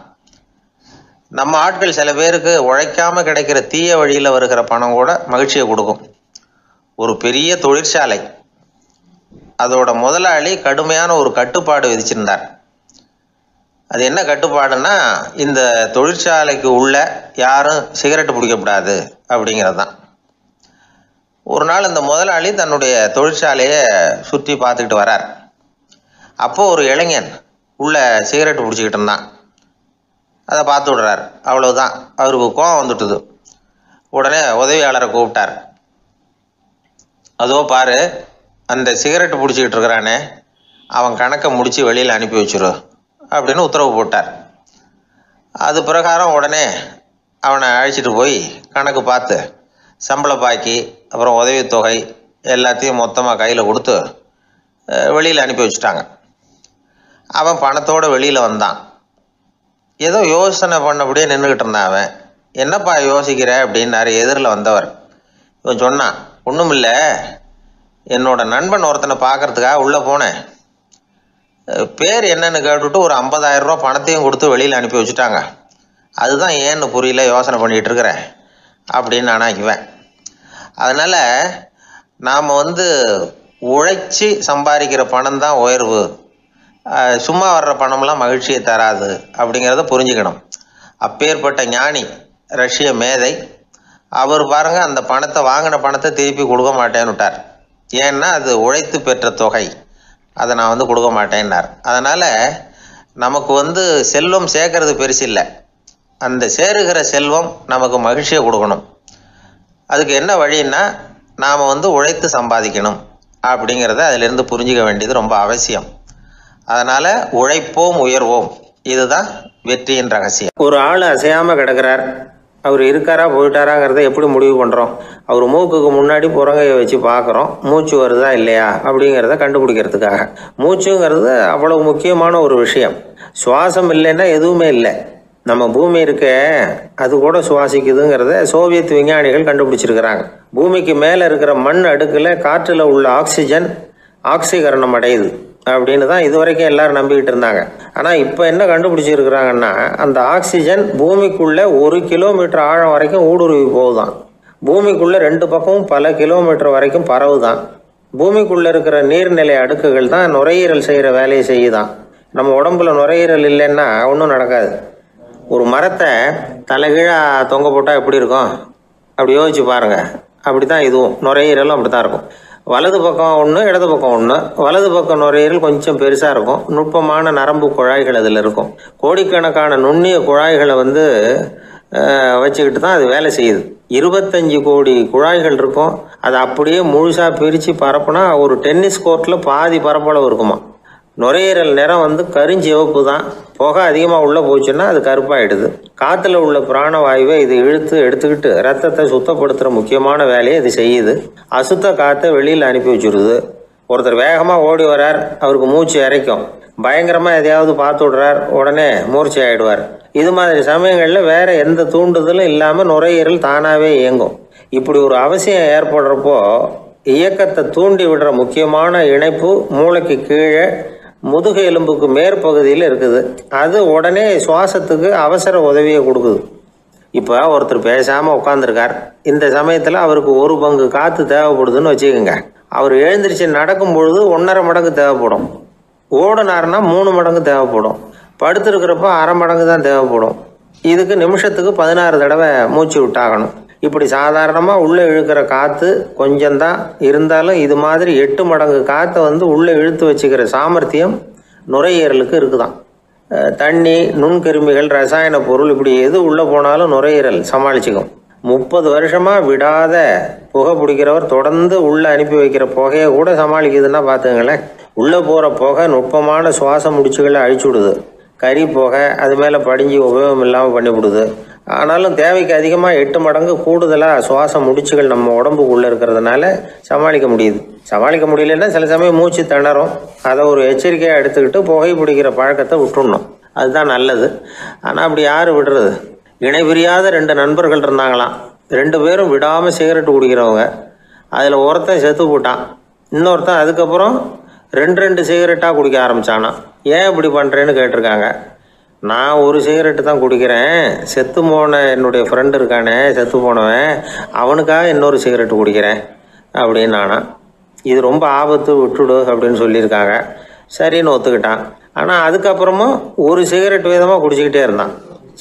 நம்ம ஆட்கள் சில பேருக்கு உழைக்காமல் கிடைக்கிற தீய வழியில் வருகிற பணம் கூட மகிழ்ச்சியை கொடுக்கும். ஒரு பெரிய தொழிற்சாலை, அதோட முதலாளி கடுமையான ஒரு கட்டுப்பாடு விதிச்சிருந்தார். அது என்ன கட்டுப்பாடுன்னா, இந்த தொழிற்சாலைக்கு உள்ள யாரும் சிகரெட்டு பிடிக்கக்கூடாது அப்படிங்கிறது தான். ஒரு நாள் இந்த முதலாளி தன்னுடைய தொழிற்சாலையை சுற்றி பார்த்துக்கிட்டு வரார். அப்போது ஒரு இளைஞன் உள்ள சிகரெட்டு பிடிச்சிக்கிட்டு இருந்தான். அதை பார்த்து விடுறார். அவ்வளவுதான், அவருக்கு கோபம் வந்துட்டுது. உடனே உதவியாளரை கூப்பிட்டார். அதோ பாரு, அந்த சிகரெட்டு பிடிச்சிக்கிட்டு இருக்கிறானே, அவன் கணக்கை முடித்து வெளியில் அனுப்பி வச்சிரு அப்படின்னு உத்தரவு போட்டார். அது பிரகாரம் உடனே அவனை அழைச்சிட்டு போய் கணக்கு பார்த்து சம்பள பாக்கி அப்புறம் உதவித்தொகை எல்லாத்தையும் மொத்தமாக கையில் கொடுத்து வெளியில் அனுப்பி வச்சுட்டாங்க. அவன் பணத்தோடு வெளியில் வந்தான். ஏதோ யோசனை பண்ணபடியே நின்றுக்கிட்டு இருந்தான். அவன் என்னப்பா யோசிக்கிற அப்படின்னாரு எதிரில் வந்தவர். இவன் சொன்னான், ஒன்றும் இல்லை, என்னோட நண்பன் ஒருத்தனை பார்க்கறதுக்காக உள்ளே போனேன். பேர் என்னன்னு கேட்டுவிட்டு ஒரு 50,000 ரூபா பணத்தையும் கொடுத்து வெளியில் அனுப்பி வச்சுட்டாங்க. அதுதான் ஏன்னு புரியல, யோசனை பண்ணிகிட்டு இருக்கிறேன் அப்படின்னு நானாக்குவேன். அதனால் நாம் உழைச்சி சம்பாதிக்கிற பணம் தான் உயர்வு, சும்மா வர்ற பணம்லாம் மகிழ்ச்சியை தராது அப்படிங்கிறத புரிஞ்சுக்கணும். அப்பேற்பட்ட ஞானி ரஷ்ய மேதை அவர் பாருங்க, அந்த பணத்தை வாங்கின பணத்தை திருப்பி கொடுக்க மாட்டேன்னு விட்டார். ஏன்னா அது உழைத்து பெற்ற தொகை, அதை நான் கொடுக்க மாட்டேன்னார். அதனால் நமக்கு செல்வம் சேர்க்கறது பெருசு இல்லை, அந்த சேருகிற செல்வம் நமக்கு மகிழ்ச்சியை கொடுக்கணும். அதுக்கு என்ன வழின்னா, நாம் உழைத்து சம்பாதிக்கணும் அப்படிங்கிறத அதிலிருந்து புரிஞ்சிக்க வேண்டியது ரொம்ப அவசியம். அதனால் உழைப்போம் உயர்வோம், இதுதான் வெற்றியின் ரகசியம். ஒரு ஆள் அசையாமல் கிடக்கிறார், அவர் இருக்காரா போயிட்டாராங்கிறத எப்படி முடிவு பண்ணுறோம்? அவர் மூக்குக்கு முன்னாடி புறங்கையை வச்சு பார்க்குறோம், மூச்சு வருதா இல்லையா அப்படிங்கிறத கண்டுபிடிக்கிறதுக்காக. மூச்சுங்கிறது அவ்வளவு முக்கியமான ஒரு விஷயம். சுவாசம் இல்லைன்னா எதுவுமே இல்லை. நம்ம பூமி இருக்க அது கூட சுவாசிக்குதுங்கிறத சோவியத் விஞ்ஞானிகள் கண்டுபிடிச்சிருக்கிறாங்க. பூமிக்கு மேலே இருக்கிற மண் அடுக்கில் காற்றில் உள்ள ஆக்சிஜன் ஆக்சிகரணம் அடையுது அப்படின்னு தான் இதுவரைக்கும் எல்லாரும் நம்பிக்கிட்டு இருந்தாங்க. ஆனால் இப்போ என்ன கண்டுபிடிச்சிருக்கிறாங்கன்னா, அந்த ஆக்சிஜன் பூமிக்குள்ளே 1 கிலோமீட்டர் ஆழம் வரைக்கும் ஊடுருவி போகுதான். பூமிக்குள்ளே 2 பக்கமும் பல கிலோமீட்டர் வரைக்கும் பரவுதான். பூமிக்குள்ளே இருக்கிற நீர்நிலை அடுக்குகள் தான் நுரையீரல் செய்கிற வேலையை செய்யுதான். நம்ம உடம்புல நுரையீரல் இல்லைன்னா ஒன்றும் நடக்காது. ஒரு மரத்தை தலைகீழாக தொங்க போட்டால் எப்படி இருக்கும் அப்படி யோசிச்சு பாருங்கள். அப்படி தான் இதுவும் நுரையீரலும் அப்படி தான் இருக்கும். வலது பக்கம் ஒன்று, இடது பக்கம் ஒன்று. வலது பக்கம் நுரையீரல் கொஞ்சம் பெருசாக இருக்கும். நுட்பமான நரம்பு குழாய்கள் அதில் இருக்கும். கோடிக்கணக்கான நுண்ணிய குழாய்களை வச்சுக்கிட்டு தான் அது வேலை செய்யுது. 25 கோடி குழாய்கள் இருக்கும். அதை அப்படியே முழுசாக பிரித்து பரப்புனா ஒரு டென்னிஸ் கோர்ட்டில் பாதி பரப்பளவு இருக்குமா. நுரையீரல் நிறம் கருஞ்சிவப்பு தான். புகை அதிகமாக உள்ளே போச்சுன்னா அது கருப்பாயிடுது. காற்றுல உள்ள பிராணவாயுவை இது இழுத்து எடுத்துக்கிட்டு ரத்தத்தை சுத்தப்படுத்துகிற முக்கியமான வேலையை இது செய்யுது. அசுத்த காற்றை வெளியில் அனுப்பி வச்சுருது. ஒருத்தர் வேகமாக ஓடி வரார், அவருக்கு மூச்சு இறைக்கும். பயங்கரமாக எதையாவது பார்த்து விடுறார், உடனே மூர்ச்சி ஆகிடுவார். இது மாதிரி சமயங்களில் வேறு எந்த தூண்டுதலும் இல்லாமல் நுரையீரல் தானாகவே இயங்கும். இப்படி ஒரு அவசியம் ஏற்படுறப்போ இயக்கத்தை தூண்டி விடுற முக்கியமான இணைப்பு மூளைக்கு கீழே முதுகு எலும்புக்கு மேற்பகுதியில் இருக்குது. அது உடனே சுவாசத்துக்கு அவசர உதவியை கொடுக்குது. இப்போ ஒருத்தர் பேசாமல் உட்காந்துருக்கார். இந்த சமயத்தில் அவருக்கு 1 பங்கு காற்று தேவைப்படுதுன்னு வச்சுக்கோங்க. அவர் எழுந்திரிச்சு நடக்கும் பொழுது 1.5 மடங்கு தேவைப்படும். ஓடினார்னா 3 மடங்கு தேவைப்படும். படுத்துருக்கிறப்ப 1/2 மடங்கு தான் தேவைப்படும். இதுக்கு நிமிஷத்துக்கு 16 தடவை மூச்சு விட்டாகணும். இப்படி சாதாரணமாக உள்ளே இழுக்கிற காற்று கொஞ்சம்தான் இருந்தாலும் இது மாதிரி 8 மடங்கு காற்றை உள்ளே இழுத்து வச்சுக்கிற சாமர்த்தியம் நுரையீரலுக்கு இருக்குதான். தண்ணி, நுண்கிருமிகள், ரசாயன பொருள் இப்படி எது உள்ளே போனாலும் நுரையீரல் சமாளிச்சுக்கும். 30 வருஷமாக விடாத புகை பிடிக்கிறவர் தொடர்ந்து உள்ளே அனுப்பி வைக்கிற புகையை கூட சமாளிக்குதுன்னா பார்த்துங்களேன். உள்ளே போகிற புகை நுட்பமான சுவாச முடிச்சுகளை அழிச்சுடுது. கறி புகை அது மேலே படிஞ்சு உபயோகம் இல்லாமல் பண்ணிவிடுது. ஆனாலும் தேவைக்கு அதிகமாக 8 மடங்கு கூடுதலாக சுவாச முடிச்சுகள் நம்ம உடம்புக்குள்ளே இருக்கிறதுனால சமாளிக்க முடியுது. சமாளிக்க முடியலன்னா சில சமயம் மூச்சு திணறும். அதை ஒரு எச்சரிக்கையாக எடுத்துக்கிட்டு புகை பிடிக்கிற பழக்கத்தை விட்டுடணும். அதுதான் நல்லது. ஆனால் அப்படி யார் விடுறது? இணை பிரியாத 2 நண்பர்கள் இருந்தாங்களாம். 2 பேரும் விடாமல் சிகரெட்டு குடிக்கிறவங்க. அதில் ஒருத்தன் செத்து போட்டான். இன்னொருத்தன் அதுக்கப்புறம் 2 சிகரெட்டாக குடிக்க ஆரம்பித்தானான். ஏன் இப்படி பண்ணுறேன்னு கேட்டிருக்காங்க. நான் ஒரு சிகரெட்டு தான் குடிக்கிறேன், செத்து போன என்னுடைய ஃப்ரெண்டு இருக்கானே செத்து போனவன், அவனுக்காக இன்னொரு சிகரெட்டு குடிக்கிறேன் அப்படின்னு நானா. இது ரொம்ப ஆபத்து, விட்டுடு அப்படின்னு சொல்லியிருக்காங்க. சரின்னு ஒத்துக்கிட்டான். ஆனால் அதுக்கப்புறமும் ஒரு சிகரெட் வீதமாக குடிச்சிக்கிட்டே இருந்தான்.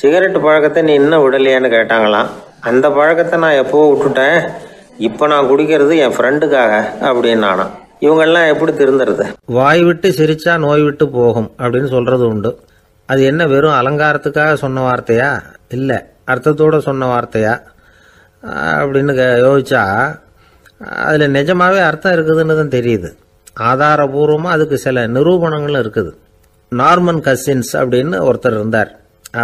சிகரெட்டு பழக்கத்தை நீ இன்னும் விடலையான்னு கேட்டாங்களாம். அந்த பழக்கத்தை நான் எப்போ விட்டுட்டேன், இப்போ நான் குடிக்கிறது என் ஃப்ரெண்டுக்காக அப்படின்னு நானா. இவங்கெல்லாம் எப்படி திருந்துறது? வாய் விட்டு சிரிச்சா நோய் விட்டு போகும் அப்படின்னு சொல்கிறது உண்டு. அது என்ன வெறும் அலங்காரத்துக்காக சொன்ன வார்த்தையா, இல்லை அர்த்தத்தோடு சொன்ன வார்த்தையா அப்படின்னு யோசிச்சா அதில் நிஜமாகவே அர்த்தம் இருக்குதுன்னு தான் தெரியுது. ஆதாரபூர்வமாக அதுக்கு சில நிரூபணங்களும் இருக்குது. நார்மன் கசின்ஸ் அப்படின்னு ஒருத்தர் இருந்தார்.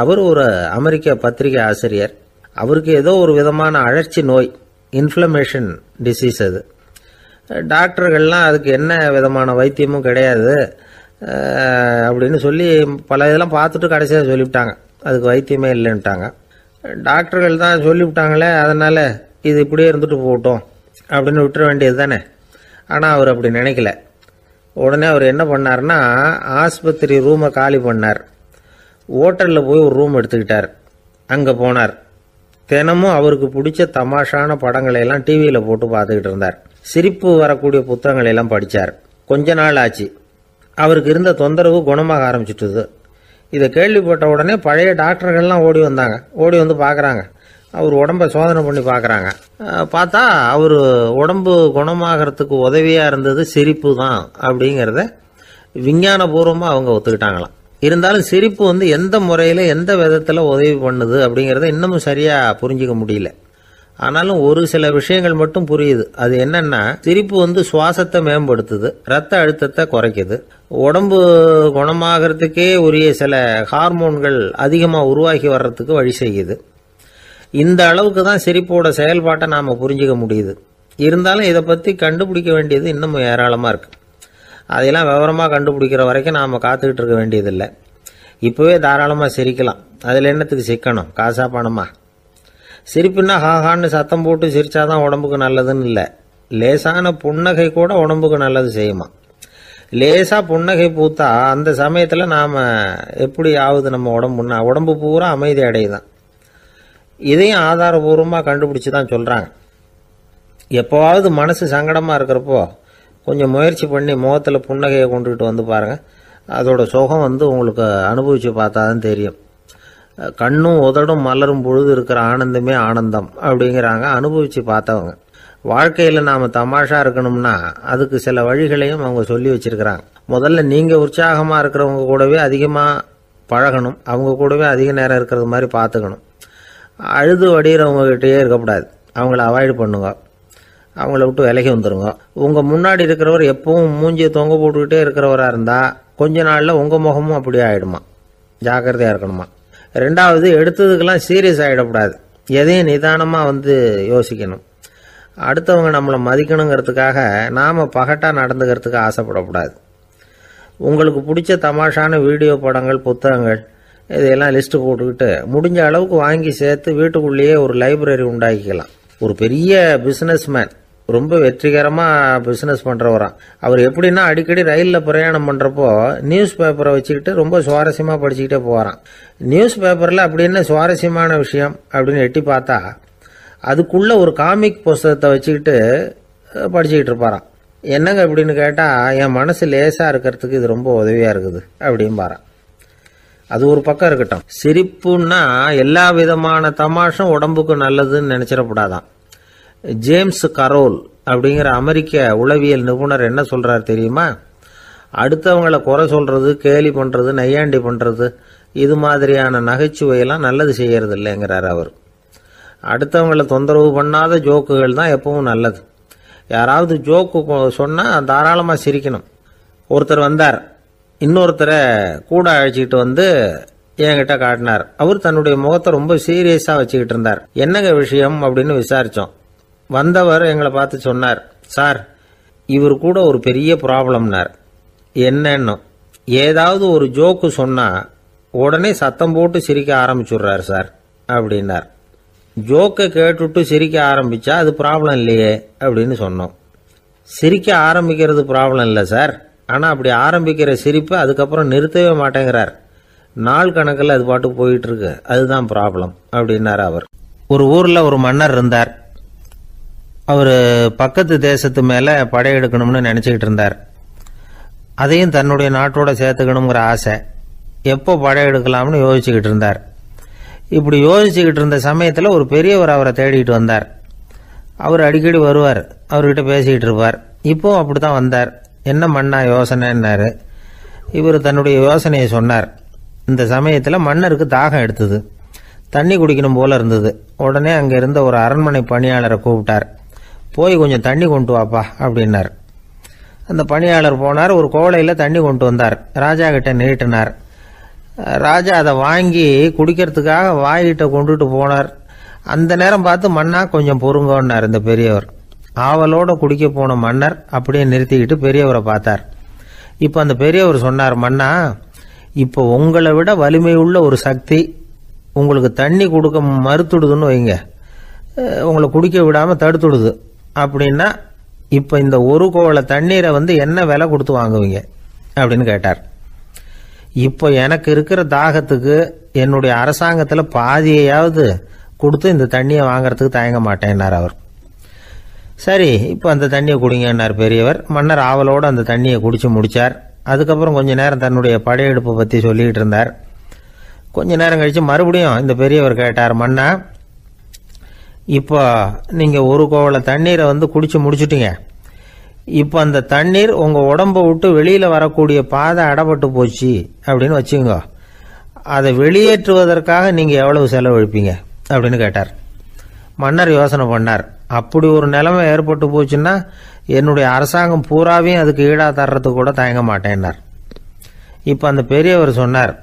அவர் ஒரு அமெரிக்க பத்திரிகை ஆசிரியர். அவருக்கு ஏதோ ஒரு விதமான அழற்சி நோய், இன்ஃப்ளமேஷன் டிசீஸ். அது டாக்டர்கள்லாம் அதுக்கு என்ன விதமான வைத்தியமும் கிடையாது அப்படின்னு சொல்லி பல இதெல்லாம் பார்த்துட்டு கடைசியாக சொல்லிவிட்டாங்க அதுக்கு வைத்தியமே இல்லைன்ட்டாங்க. டாக்டர்கள் தான் சொல்லிவிட்டாங்களே, அதனால் இது இப்படியே இருந்துட்டு போகட்டும் அப்படின்னு விட்டுற வேண்டியது தானே. ஆனால் அவர் அப்படி நினைக்கல. உடனே அவர் என்ன பண்ணார்னா, ஆஸ்பத்திரி ரூமை காலி பண்ணார். ஹோட்டலில் போய் ஒரு ரூம் எடுத்துக்கிட்டார். அங்கே போனார். தினமும் அவருக்கு பிடிச்ச தமாஷான படங்களை எல்லாம் டிவியில் போட்டு பார்த்துக்கிட்டு இருந்தார். சிரிப்பு வரக்கூடிய புத்தகங்களை எல்லாம் படித்தார். கொஞ்ச நாள் ஆச்சு, அவருக்கு இருந்த தொந்தரவு குணமாக ஆரம்பிச்சிட்டுது. இதை கேள்விப்பட்ட உடனே பழைய டாக்டர்கள்லாம் ஓடி வந்தாங்க. ஓடி வந்து பார்க்குறாங்க. அவர் உடம்பை சோதனை பண்ணி பார்க்குறாங்க. பார்த்தா அவர் உடம்பு குணமாகறதுக்கு உதவியாக இருந்தது சிரிப்பு தான் அப்படிங்கிறத விஞ்ஞானபூர்வமாக அவங்க ஒத்துக்கிட்டாங்களாம். இருந்தாலும் சிரிப்பு எந்த முறையில் எந்த விதத்தில் உதவி பண்ணுது அப்படிங்கிறத இன்னமும் சரியாக புரிஞ்சிக்க முடியல. ஆனாலும் ஒரு சில விஷயங்கள் மட்டும் புரியுது. அது என்னன்னா, சிரிப்பு சுவாசத்தை மேம்படுத்துது, ரத்த அழுத்தத்தை குறைக்குது, உடம்பு குணமாகறதுக்கே உரிய சில ஹார்மோன்கள் அதிகமாக உருவாகி வர்றதுக்கு வழி செய்யுது. இந்த அளவுக்கு தான் சிரிப்போட செயல்பாட்டை நாம் புரிஞ்சிக்க முடியுது. இருந்தாலும் இதை பற்றி கண்டுபிடிக்க வேண்டியது இன்னமும் ஏராளமாக இருக்குது. அதையெல்லாம் விவரமாக கண்டுபிடிக்கிற வரைக்கும் நாம் காத்துக்கிட்டு இருக்க வேண்டியதில்லை. இப்போவே தாராளமாக சிரிக்கலாம். அதில் என்னத்துக்கு சிக்கணும்? காசா பணமா? சிரிப்புன்னா ஹாஹான்னு சத்தம் போட்டு சிரிச்சாதான் உடம்புக்கு நல்லதுன்னு இல்லை. லேசான புன்னகை கூட உடம்புக்கு நல்லது செய்யுமா. லேசாக புன்னகை பூத்தா அந்த சமயத்தில் நாம் எப்படி ஆகுது, நம்ம உடம்பு பூரா அமைதி அடையுதான். இதையும் ஆதாரபூர்வமாக கண்டுபிடிச்சி தான் சொல்கிறாங்க. எப்போவாவது மனசு சங்கடமாக இருக்கிறப்போ கொஞ்சம் முயற்சி பண்ணி முகத்தில் புன்னகையை கொண்டுகிட்டு வந்து பாருங்கள். அதோட சுகம் வந்து உங்களுக்கு அனுபவித்து பார்த்தா தான் தெரியும். கண்ணும் உதடும் மலரும் பொழுது இருக்கிற ஆனந்தமே ஆனந்தம் அப்படிங்கிறாங்க அனுபவித்து பார்த்தவங்க. வாழ்க்கையில் நாம் தமாஷா இருக்கணும்னா அதுக்கு சில வழிகளையும் அவங்க சொல்லி வச்சிருக்கிறாங்க. முதல்ல நீங்கள் உற்சாகமாக இருக்கிறவங்க கூடவே அதிகமாக பழகணும், அவங்க கூடவே அதிக நேரம் இருக்கிறது மாதிரி பார்த்துக்கணும். அழுது வடிகிறவங்ககிட்டயே இருக்கக்கூடாது, அவங்கள அவாய்டு பண்ணுங்க, அவங்கள விட்டு விலகி வந்துடுங்க. உங்கள் முன்னாடி இருக்கிறவர் எப்பவும் மூஞ்சியை தொங்க போட்டுக்கிட்டே இருக்கிறவராக இருந்தால் கொஞ்ச நாளில் உங்கள் முகமும் அப்படியே ஆகிடுமா, ஜாக்கிரதையாக இருக்கணுமா. ரெண்டாவது, எடுத்ததுக்கெல்லாம் சீரியஸ் ஆகிடக்கூடாது, எதையும் நிதானமாக வந்து யோசிக்கணும். அடுத்தவங்க நம்மளை மதிக்கணுங்கிறதுக்காக நாம் பகட்டாக நடந்துக்கிறதுக்கு ஆசைப்படக்கூடாது. உங்களுக்கு பிடிச்ச தமாஷான வீடியோ படங்கள், புத்தகங்கள் இதையெல்லாம் லிஸ்ட்டு போட்டுக்கிட்டு முடிஞ்ச அளவுக்கு வாங்கி சேர்த்து வீட்டுக்குள்ளேயே ஒரு லைப்ரரி உண்டாக்கிக்கலாம். ஒரு பெரிய பிஸ்னஸ்மேன், ரொம்ப வெற்றிகரமாக பிஸ்னஸ் பண்ணுறவராம். அவர் எப்படின்னா அடிக்கடி ரயிலில் பிரயாணம் பண்ணுறப்போ நியூஸ் பேப்பரை வச்சுக்கிட்டு ரொம்ப சுவாரஸ்யமாக படிச்சுக்கிட்டே போகிறான். நியூஸ் பேப்பரில் அப்படி என்ன சுவாரஸ்யமான விஷயம் அப்படின்னு எட்டி பார்த்தா அதுக்குள்ளே ஒரு காமிக் புஸ்தகத்தை வச்சுக்கிட்டு படிச்சுக்கிட்டு இருப்பாராம். என்னங்க அப்படின்னு கேட்டால், என் மனசு லேசாக இருக்கிறதுக்கு இது ரொம்ப உதவியாக இருக்குது அப்படின்னு பாரான். அது ஒரு பக்கம் இருக்கட்டும். சிரிப்புன்னா எல்லா விதமான தமாஷும் உடம்புக்கு நல்லதுன்னு நினச்சிடக்கூடாதான். ஜேம்ஸ் கரோல் அப்படிங்கிற அமெரிக்க உளவியல் நிபுணர் என்ன சொல்கிறார் தெரியுமா? அடுத்தவங்களை குறை சொல்கிறது, கேலி பண்ணுறது, நையாண்டி பண்ணுறது, இது மாதிரியான நகைச்சுவையெல்லாம் நல்லது செய்கிறது இல்லைங்கிறார் அவர். அடுத்தவங்களை தொந்தரவு பண்ணாத ஜோக்குகள் தான் எப்பவும் நல்லது. யாராவது ஜோக்கு சொன்னால் தாராளமாக சிரிக்கணும். ஒருத்தர் வந்தார், இன்னொருத்தரை கூட அழைச்சிக்கிட்டு வந்து என்கிட்ட காட்டினார். அவர் தன்னுடைய முகத்தை ரொம்ப சீரியஸாக வச்சுக்கிட்டு இருந்தார். என்னங்க விஷயம் அப்படின்னு விசாரித்தோம். வந்தவர் எங்களை பார்த்து சொன்னார், சார், இவர் கூட ஒரு பெரிய ப்ராப்ளம்னார். என்னன்னு, ஏதாவது ஒரு ஜோக்கு சொன்னால் உடனே சத்தம் போட்டு சிரிக்க ஆரம்பிச்சுடுறார் சார் அப்படின்னார். ஜோக்கை கேட்டுட்டு சிரிக்க ஆரம்பித்தா அது ப்ராப்ளம் இல்லையே அப்படின்னு சொன்னோம். சிரிக்க ஆரம்பிக்கிறது ப்ராப்ளம் இல்லை சார், ஆனால் அப்படி ஆரம்பிக்கிற சிரிப்பை அதுக்கப்புறம் நிறுத்தவே மாட்டேங்கிறார். நாள் கணக்கில் அது பாட்டுக்கு போயிட்டுருக்கு, அதுதான் ப்ராப்ளம் அப்படின்னார் அவர். ஒரு ஊரில் ஒரு மன்னர் இருந்தார். அவர் பக்கத்து தேசத்து மேலே படையெடுக்கணும்னு நினச்சிக்கிட்டு இருந்தார். அதையும் தன்னுடைய நாட்டோட சேர்த்துக்கணுங்கிற ஆசை. எப்போ படையெடுக்கலாம்னு யோசிச்சுக்கிட்டு இருந்தார். இப்படி யோசிச்சுக்கிட்டு இருந்த சமயத்தில் ஒரு பெரியவர் அவரை தேடிட்டு வந்தார். அவர் அடிக்கடி வருவார், அவர்கிட்ட பேசிக்கிட்டு இருப்பார். இப்போவும் அப்படி தான் வந்தார். என்ன மன்னா யோசனைன்னாரு. இவர் தன்னுடைய யோசனையை சொன்னார். இந்த சமயத்தில் மன்னருக்கு தாகம் எடுத்தது, தண்ணி குடிக்கணும் போல இருந்தது. உடனே அங்கே இருந்த ஒரு அரண்மனை பணியாளரை கூப்பிட்டார். போய் கொஞ்சம் தண்ணி கொண்டு வாப்பா அப்படின்னார். அந்த பணியாளர் போனார், ஒரு கோலையில் தண்ணி கொண்டு வந்தார். ராஜா கிட்ட நீட்டினார். ராஜா அதை வாங்கி குடிக்கிறதுக்காக வாய்கிட்ட கொண்டுட்டு போனார். அந்த நேரம் பார்த்து, மன்னா கொஞ்சம் பொறுங்கன்னார் இந்த பெரியவர். ஆவலோட குடிக்க போன மன்னர் அப்படியே நிறுத்திக்கிட்டு பெரியவரை பார்த்தார். இப்போ அந்த பெரியவர் சொன்னார், மன்னா, இப்போ உங்களை விட வலிமை உள்ள ஒரு சக்தி உங்களுக்கு தண்ணி கொடுக்க மறுத்துடுதுன்னு வைங்க, உங்களை குடிக்க விடாமல் தடுத்துடுது அப்படின்னா, இப்போ இந்த ஒரு கோவள தண்ணீரை வந்து என்ன விலை கொடுத்து வாங்குவீங்க அப்படின்னு கேட்டார். இப்போ எனக்கு இருக்கிற தாகத்துக்கு என்னுடைய அரசாங்கத்தில் பாதியையாவது கொடுத்து இந்த தண்ணியை வாங்கறதுக்கு தயங்க மாட்டேன்னார் அவர். சரி, இப்போ அந்த தண்ணியை குடிங்கன்னார் பெரியவர். மன்னர் ஆவலோடு அந்த தண்ணியை குடிச்சு முடித்தார். அதுக்கப்புறம் கொஞ்ச நேரம் தன்னுடைய படையெடுப்பை பற்றி சொல்லிக்கிட்டு இருந்தார். கொஞ்ச நேரம் கழித்து மறுபடியும் இந்த பெரியவர் கேட்டார், மன்னா, இப்போ நீங்கள் ஒரு கோவள தண்ணீரை வந்து குடிச்சு முடிச்சுட்டீங்க. இப்போ அந்த தண்ணீர் உங்கள் உடம்பை விட்டு வெளியில் வரக்கூடிய பாதை அடப்பட்டு போச்சு அப்படின்னு வச்சுங்க, அதை வெளியேற்றுவதற்காக நீங்கள் எவ்வளவு செலவழிப்பீங்க அப்படின்னு கேட்டார். மன்னர் யோசனை பண்ணார். அப்படி ஒரு நிலைமை ஏற்பட்டு போச்சுன்னா என்னுடைய அரசாங்கம் பூராவையும் அதுக்கு ஈடாக தர்றதுக்கு கூட தயங்க மாட்டேன்னார். இப்போ அந்த பெரியவர் சொன்னார்,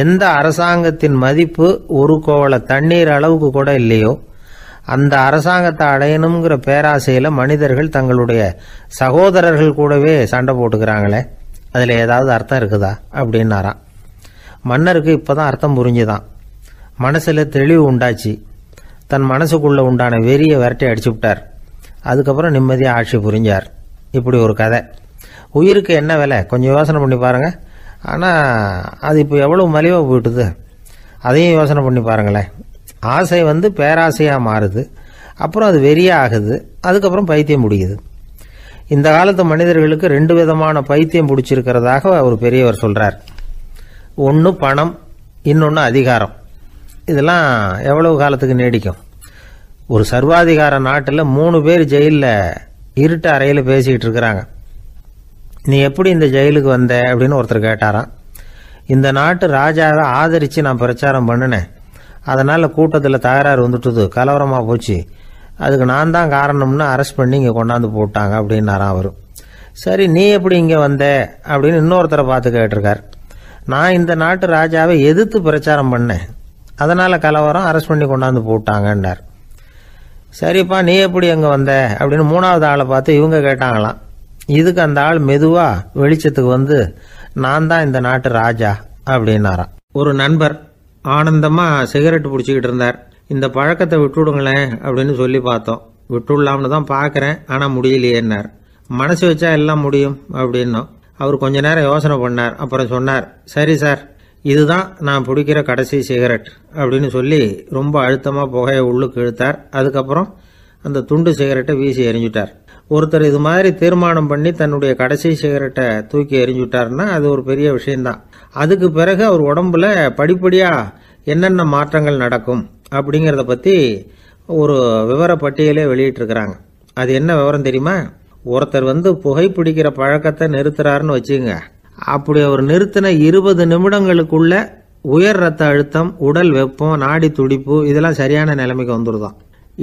எந்த அரசாங்கத்தின் மதிப்பு ஒரு கோவள தண்ணீர் அளவுக்கு கூட இல்லையோ அந்த அரசாங்கத்தை அடையணுங்கிற பேராசையில் மனிதர்கள் தங்களுடைய சகோதரர்கள் கூடவே சண்டை போட்டுக்கிறாங்களே, அதில் ஏதாவது அர்த்தம் இருக்குதா அப்படின்னாராம். மன்னருக்கு இப்போ தான் அர்த்தம் புரிஞ்சுதான். மனசில் தெளிவு உண்டாச்சு. தன் மனசுக்குள்ளே உண்டான வெறியை விரட்டி அடிச்சு விட்டார். அதுக்கப்புறம் நிம்மதியாக ஆட்சி புரிஞ்சார். இப்படி ஒரு கதை. உயிருக்கு என்ன விலை கொஞ்சம் யோசனை பண்ணி பாருங்கள். ஆனால் அது இப்போ எவ்வளோ மலிவாக போயிட்டுது, அதையும் யோசனை பண்ணி பாருங்களேன். ஆசை வந்து பேராசையாக மாறுது, அப்புறம் அது வெறியாக ஆகுது, அதுக்கப்புறம் பைத்தியம் முடியுது. இந்த காலத்து மனிதர்களுக்கு 2 விதமான பைத்தியம் பிடிச்சிருக்கிறதாக ஒரு பெரியவர் சொல்றார். ஒன்று பணம், இன்னொன்று அதிகாரம். இதெல்லாம் எவ்வளவு காலத்துக்கு நீடிக்கும்? ஒரு சர்வாதிகார நாட்டில் 3 பேர் ஜெயிலில் இருட்டு அறையில் பேசிக்கிட்டு இருக்கிறாங்க. நீ எப்படி இந்த ஜெயிலுக்கு வந்த அப்படின்னு ஒருத்தர் கேட்டாராம். இந்த நாட்டு ராஜாவை ஆதரித்து நான் பிரச்சாரம் பண்ணினேன், அதனால் கூட்டத்தில் தகராறு வந்துட்டுது, கலவரமாக போச்சு, அதுக்கு நான் தான் காரணம்னு அரெஸ்ட் பண்ணி இங்கே கொண்டாந்து போட்டாங்க அப்படின்னாராம் அவர். சரி, நீ எப்படி இங்கே வந்த அப்படின்னு இன்னொருத்தரை பார்த்து கேட்டிருக்கார். நான் இந்த நாட்டு ராஜாவை எதிர்த்து பிரச்சாரம் பண்ணேன், அதனால் கலவரம், அரெஸ்ட் பண்ணி கொண்டாந்து போட்டாங்கன்னார். சரிப்பா, நீ எப்படி அங்கே வந்த அப்படின்னு 3வது ஆளை பார்த்து இவங்க கேட்டாங்களாம். இதுக்கு அந்த ஆள் மெதுவாக வெளிச்சத்துக்கு வந்து நான் தான் இந்த நாட்டு ராஜா அப்படின்னாராம். ஒரு நண்பர் ஆனந்தமாக சிகரெட் பிடிச்சிக்கிட்டு இருந்தார். இந்த பழக்கத்தை விட்டுவிடுங்களேன் அப்படின்னு சொல்லி பார்த்தோம். விட்டுடலாம்னு தான் பார்க்குறேன், ஆனால் முடியலையேன்னார். மனசு வச்சா எல்லாம் முடியும் அப்படின்னோம். அவர் கொஞ்ச நேரம் யோசனை பண்ணார். அப்புறம் சொன்னார், சரி சார், இதுதான் நான் பிடிக்கிற கடைசி சிகரெட் அப்படின்னு சொல்லி ரொம்ப அழுத்தமாக புகையை உள்ளுக்கு இழுத்தார். அதுக்கப்புறம் அந்த துண்டு சிகரெட்டை வீசி எறிஞ்சுட்டார். ஒருத்தர் இது மாதிரி தீர்மானம் பண்ணி தன்னுடைய கடைசி சிகரெட்டை தூக்கி எறிஞ்சுட்டாருன்னா அது ஒரு பெரிய விஷயம்தான். அதுக்கு பிறகு அவர் உடம்புல படிப்படியாக என்னென்ன மாற்றங்கள் நடக்கும் அப்படிங்கிறத பற்றி ஒரு விவர பட்டியலே வெளியிட்டிருக்கிறாங்க. அது என்ன விவரம் தெரியுமா? ஒருத்தர் புகைப்பிடிக்கிற பழக்கத்தை நிறுத்துறாருன்னு வச்சுங்க. அப்படி அவர் நிறுத்தின 20 நிமிடங்களுக்குள்ள உயர் ரத்த அழுத்தம், உடல் வெப்பம், நாடி துடிப்பு இதெல்லாம் சரியான நிலைமைக்கு வந்துருதான்.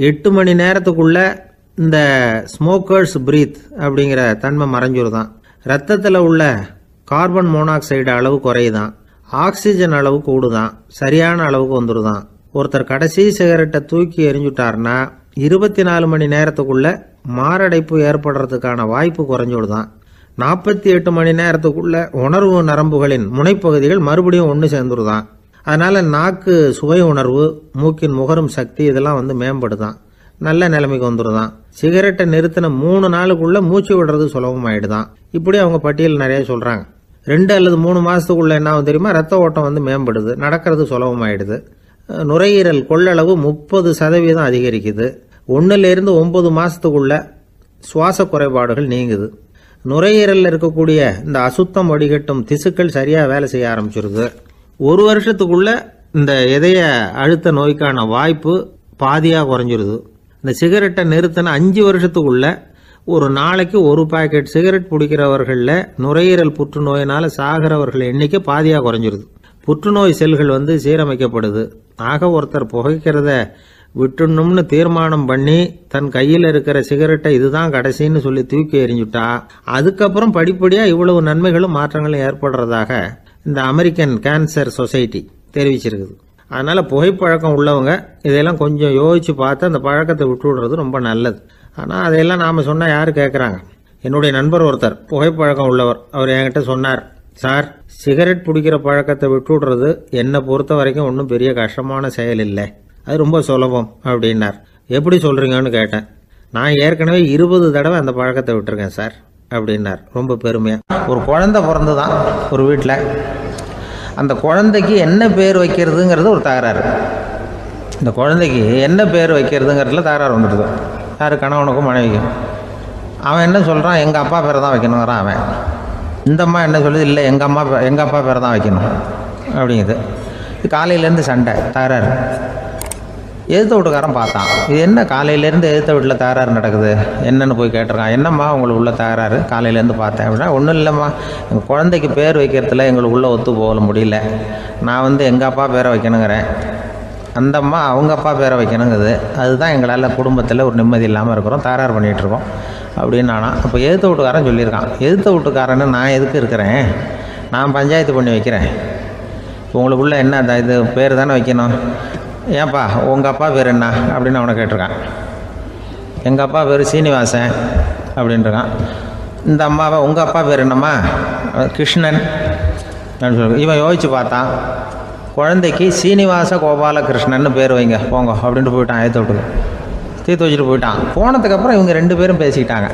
8 மணி நேரத்துக்குள்ள இந்த ஸ்மோக்கர்ஸ் பிரீத் அப்படிங்கிற தன்மை மறைஞ்சிருதான். ரத்தத்தில் உள்ள கார்பன் மோனாக்சைடு அளவு குறையுதான், ஆக்சிஜன் அளவு கூடுதான், சரியான அளவுக்கு வந்துருதான். ஒருத்தர் கடைசி சிகரெட்டை தூக்கி எறிஞ்சுட்டார்னா 24 மணி நேரத்துக்குள்ள மாரடைப்பு ஏற்படுறதுக்கான வாய்ப்பு குறைஞ்சுடுதான். 48 மணி நேரத்துக்குள்ள உணர்வு நரம்புகளின் முனைப்பகுதிகள் மறுபடியும் ஒன்று சேர்ந்துருதான். அதனால நாக்கு சுவை உணர்வு, மூக்கின் முகரும் சக்தி இதெல்லாம் மேம்படுதான், நல்ல நிலைமைக்கு வந்துடுதான். சிகரெட்டை நிறுத்தின 3 நாளுக்குள்ள மூச்சு விடுறது சுலபமாயிடுதான். இப்படி அவங்க பட்டியல் நிறைய சொல்றாங்க. 2 அல்லது 3 மாசத்துக்குள்ள என்ன ஆகும் தெரியுமா? ரத்த ஓட்டம் மேம்படுது, நடக்கிறது சுலபமாயிடுது. நுரையீரல் கொள்ளளவு 30% அதிகரிக்குது. 1லிருந்து 9 மாசத்துக்குள்ள சுவாச குறைபாடுகள் நீங்குது. நுரையீரலில் இருக்கக்கூடிய இந்த அசுத்தம் வடிகட்டும் திசுக்கள் சரியா வேலை செய்ய ஆரம்பிச்சிருது. 1 வருஷத்துக்குள்ள இந்த இதய அழுத்த நோய்க்கான வாய்ப்பு பாதியாக குறைஞ்சிருது. இந்த சிகரெட்டை நிறுத்தின 5 வருஷத்துக்குள்ள ஒரு நாளைக்கு 1 பாக்கெட் சிகரெட் பிடிக்கிறவர்களில் நுரையீரல் புற்றுநோயினால சாகிறவர்கள் எண்ணிக்கை பாதியாக குறைஞ்சிருது. புற்றுநோய் செல்கள் சீரமைக்கப்படுது. ஆக ஒருத்தர் புகைக்கிறத விட்டுணும்னு தீர்மானம் பண்ணி தன் கையில் இருக்கிற சிகரெட்டை இதுதான் கடைசின்னு சொல்லி தூக்கி எறிஞ்சுட்டா அதுக்கப்புறம் படிப்படியா இவ்வளவு நன்மைகளும் மாற்றங்களும் ஏற்படுறதாக இந்த அமெரிக்கன் கேன்சர் சொசைட்டி தெரிவிச்சிருக்குது. அதனால புகைப்பழக்கம் உள்ளவங்க இதையெல்லாம் கொஞ்சம் யோசிச்சு பார்த்து அந்த பழக்கத்தை விட்டு விடுறது ரொம்ப நல்லது. ஆனால் அதையெல்லாம் நாம சொன்னா யாரு கேட்கறாங்க? என்னுடைய நண்பர் ஒருத்தர் புகைப்பழக்கம் உள்ளவர், அவர் என்கிட்ட சொன்னார், சார், சிகரெட் பிடிக்கிற பழக்கத்தை விட்டு விடுறது என்னை பொறுத்த வரைக்கும் ஒன்றும் பெரிய கஷ்டமான செயல் இல்லை, அது ரொம்ப சுலபம் அப்படின்னார். எப்படி சொல்றீங்கன்னு கேட்டேன். நான் ஏற்கனவே 20 தடவை அந்த பழக்கத்தை விட்டுருக்கேன் சார் அப்படின்னார் ரொம்ப பெருமையா. ஒரு குழந்தை பிறந்துதான் ஒரு வீட்டில். அந்த குழந்தைக்கு என்ன பேர் வைக்கிறதுங்கிறது ஒரு தகராறு. இந்த குழந்தைக்கு என்ன பேர் வைக்கிறதுங்கிறதுல தகராறு வந்துடுது. யாரு? கணவனுக்கும் மனைவிக்கும். அவன் என்ன சொல்றான், எங்க அப்பா பேரை தான் வைக்கணுங்கிறான் அவன். இந்த அம்மா என்ன சொல்லுது, இல்லை எங்க அப்பா பேரை தான் வைக்கணும் அப்படிங்குது. காலையிலேருந்து சண்டை, தகராறு. எதிர்த்த வீட்டுக்காரன் பார்த்தான், இது என்ன காலையிலேருந்து எதிர்த்த வீட்டில் தகராறு நடக்குது, என்னன்னு போய் கேட்டிருக்கான். என்னம்மா உங்களுக்கு உள்ள தகராறு, காலையிலேருந்து பார்த்தேன் அப்படின்னா. ஒன்றும் இல்லைம்மா, எங்கள் குழந்தைக்கு பேர் வைக்கிறதுல எங்களுக்கு உள்ளே ஒத்து போக முடியல, நான் எங்கள் அப்பா பேரை வைக்கணுங்கிறேன், அந்த அம்மா அவங்க அப்பா பேரை வைக்கணுங்குது, அதுதான் எங்களால் குடும்பத்தில் ஒரு நிம்மதி இல்லாமல் இருக்கிறோம், தகராறு பண்ணிகிட்ருக்கோம் அப்படின்னு நானா. அப்போ எதிர்த்த வீட்டுக்காரன் சொல்லியிருக்கான், எதிர்த்த வீட்டுக்காரன்னு நான் எதுக்கு இருக்கிறேன், நான் பஞ்சாயத்து பண்ணி வைக்கிறேன், உங்களுக்குள்ள என்ன இது பேர் தானே வைக்கணும், ஏன்பா உங்கள் அப்பா பேர் என்ன அப்படின்னு அவனை கேட்டிருக்கான். எங்கள் அப்பா பேர் சீனிவாசன் அப்படின்ட்டுருக்கான். இந்த அம்மாவை உங்கள் அப்பா பேர் என்னம்மா, கிருஷ்ணன் அப்படின்னு சொல்லி. இவன் யோசிச்சு பார்த்தான், குழந்தைக்கு சீனிவாச கோபாலகிருஷ்ணன் பேர் வைங்க போங்க அப்படின்ட்டு போயிட்டான். ஏற்ற விட்டுக்கு தீர்த்து வச்சுட்டு போயிட்டான். போனதுக்கப்புறம் இவங்க 2 பேரும் பேசிக்கிட்டாங்க.